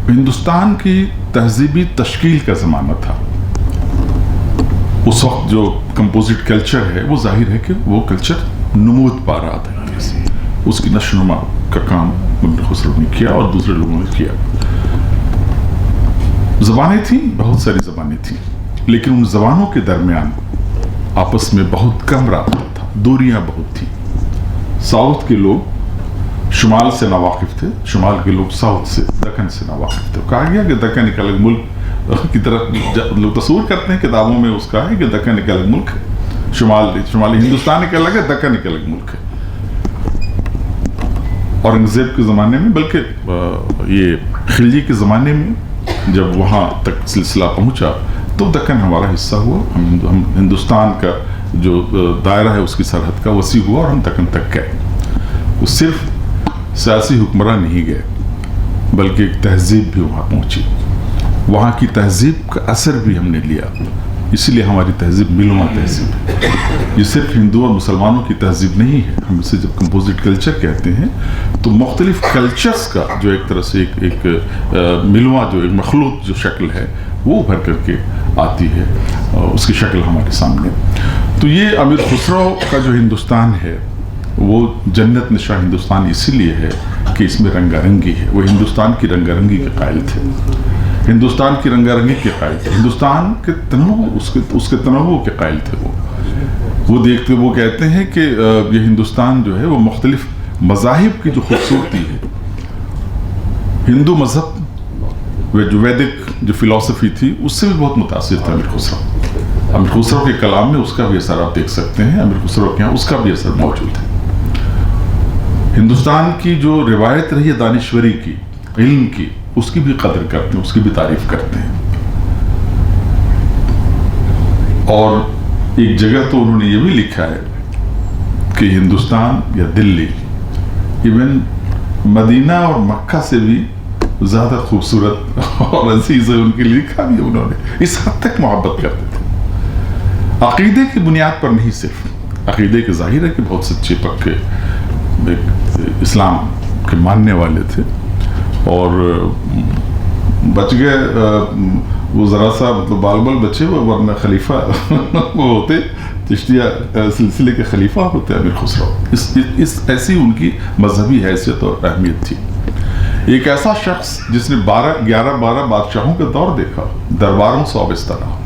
Speaker 5: ہندوستان کی تہذیبی تشکیل کا زمانہ تھا. اس وقت جو کمپوزٹ کلچر ہے وہ ظاہر ہے کہ وہ کلچر نمود پا رہا تھا، اس کی نشو نما کا کام امیر خسرو نے کیا اور دوسرے لوگوں نے کیا. زبانیں تھیں، بہت ساری زبانیں تھیں، لیکن ان زبانوں کے درمیان آپس میں بہت کم رابطہ تھا، دوریاں بہت تھیں. ساؤتھ کے لوگ شمال سے ناواقف تھے، شمال کے لوگ ساؤتھ سے، دکن سے ناواقف تھے. کہا گیا کہ دکن ایک الگ ملک کی طرف لوگ تصور کرتے ہیں، کتابوں میں اس کا ہے کہ دکن ایک الگ ملک ہے، شمالی ہندوستان ایک الگ ہے، دکن ایک الگ ملک ہے. اورنگزیب کے زمانے میں، بلکہ یہ خلجی کے زمانے میں جب وہاں تک سلسلہ پہنچا تو دکن ہمارا حصہ ہوا. ہم ہندوستان کا جو دائرہ ہے اس کی سرحد کا وسیع ہوا اور ہم دکن تک گئے. وہ صرف سیاسی حکمراں نہیں گئے بلکہ ایک تہذیب بھی وہاں پہنچی. وہاں کی تہذیب کا اثر بھی ہم نے لیا، اسی لیے ہماری تہذیب ملواں تہذیب ہے. یہ صرف ہندو اور مسلمانوں کی تہذیب نہیں ہے. ہم اسے جب کمپوزٹ کلچر کہتے ہیں تو مختلف کلچرز کا جو ایک طرح سے ایک ملواں جو ایک مخلوط جو شکل ہے وہ ابھر کر کے آتی ہے، اس کی شکل ہمارے سامنے. تو یہ امیر خسرو کا جو ہندوستان ہے وہ جنت نشاں ہندوستان اسی لیے ہے کہ اس میں رنگا رنگی ہے. وہ ہندوستان کی رنگا رنگی کے قائل تھے، ہندوستان کی رنگا رنگی کے قائل تھے، ہندوستان کے تنوع، اس کے تنوع کے قائل تھے. وہ دیکھتے، وہ کہتے ہیں کہ یہ ہندوستان جو ہے وہ مختلف مذاہب کی جو خوبصورتی ہے، ہندو مذہب جو ویدک جو فلسفی تھی اس سے بھی بہت متاثر تھا امیر خسرو. امیر خسرو کے کلام میں اس کا بھی اثر آپ دیکھ سکتے ہیں، امیر خسرو کے یہاں اس کا بھی اثر موجود ہے. ہندوستان کی جو روایت رہی ہے دانشوری کی، علم کی، اس کی بھی قدر کرتے ہیں، اس کی بھی تعریف کرتے ہیں. اور ایک جگہ تو انہوں نے یہ بھی لکھا ہے کہ ہندوستان یا دلی ایون مدینہ اور مکہ سے بھی زیادہ خوبصورت اور عزیز ہے. ان کے لیے لکھا بھی انہوں نے، اس حد تک محبت کرتے تھے. عقیدے کی بنیاد پر نہیں، صرف عقیدے کے ظاہر ہے کہ بہت سچے پکے اسلام کے ماننے والے تھے اور بچ گئے وہ ذرا سا مطلب بال بال بچے، ورنہ خلیفہ وہ ہوتے، چشتیہ سلسلے کے خلیفہ ہوتے امیر خسرو. اس ایسی ان کی مذہبی حیثیت اور اہمیت تھی. ایک ایسا شخص جس نے 11 بادشاہوں کا دور دیکھا، درباروں سے وابستہ رہا،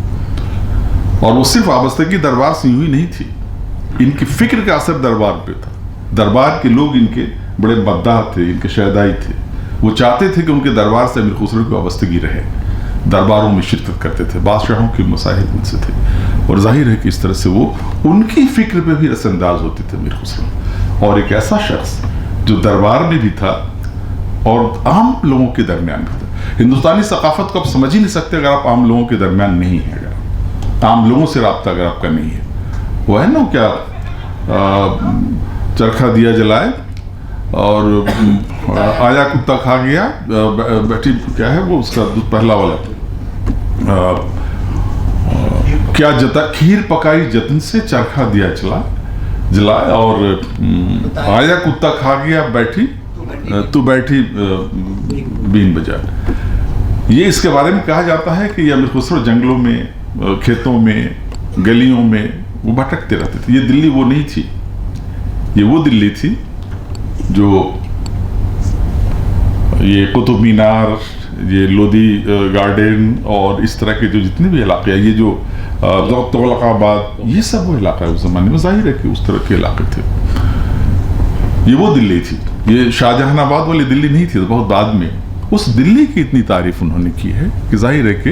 Speaker 5: اور وہ صرف وابستگی دربار سے ہوئی نہیں تھی، ان کی فکر کا اثر دربار پہ تھا. دربار کے لوگ ان کے بڑے مداح تھے، ان کے شہدائی تھے. وہ چاہتے تھے کہ ان کے دربار سے امیر خسرو کی وابستگی رہے، درباروں میں شرکت کرتے تھے، بادشاہوں کی مصاحب ان سے تھے. اور ظاہر ہے کہ اس طرح سے وہ ان کی فکر پہ بھی اثر انداز ہوتے تھے امیر خسرو. اور ایک ایسا شخص جو دربار میں بھی تھا اور عام لوگوں کے درمیان بھی تھا. ہندوستانی ثقافت کو آپ سمجھ ہی نہیں سکتے اگر آپ عام لوگوں کے درمیان نہیں ہیں، اگر عام لوگوں سے رابطہ اگر آپ کا نہیں ہے. وہ ہے نا کیا چرخہ دیا جلائے اور آیا کتا کھا گیا، بیٹھی کیا ہے وہ اس کا پہلا والا کیا کھیر پکائی جتن سے چرخہ دیا جلائے اور آیا کتا کھا گیا بیٹھی تو بیٹھی بین بجائے. یہ اس کے بارے میں کہا جاتا ہے کہ یہ امیر خسرو جنگلوں میں، کھیتوں میں، گلیوں میں وہ بھٹکتے رہتے تھے. یہ دلی وہ نہیں تھی، یہ وہ دلی تھی جو یہ قطب مینار، یہ لودھی گارڈن اور اس طرح کے جو جتنے بھی علاقے ہیں، یہ جو تغلق آباد، یہ سب وہ علاقہ ہے اس زمانے میں. ظاہر ہے کہ اس طرح کے علاقے تھے. یہ وہ دلی تھی، یہ شاہ جہاں آباد والی دلی نہیں تھی، بہت بعد میں. اس دلی کی اتنی تعریف انہوں نے کی ہے کہ ظاہر ہے کہ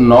Speaker 1: 9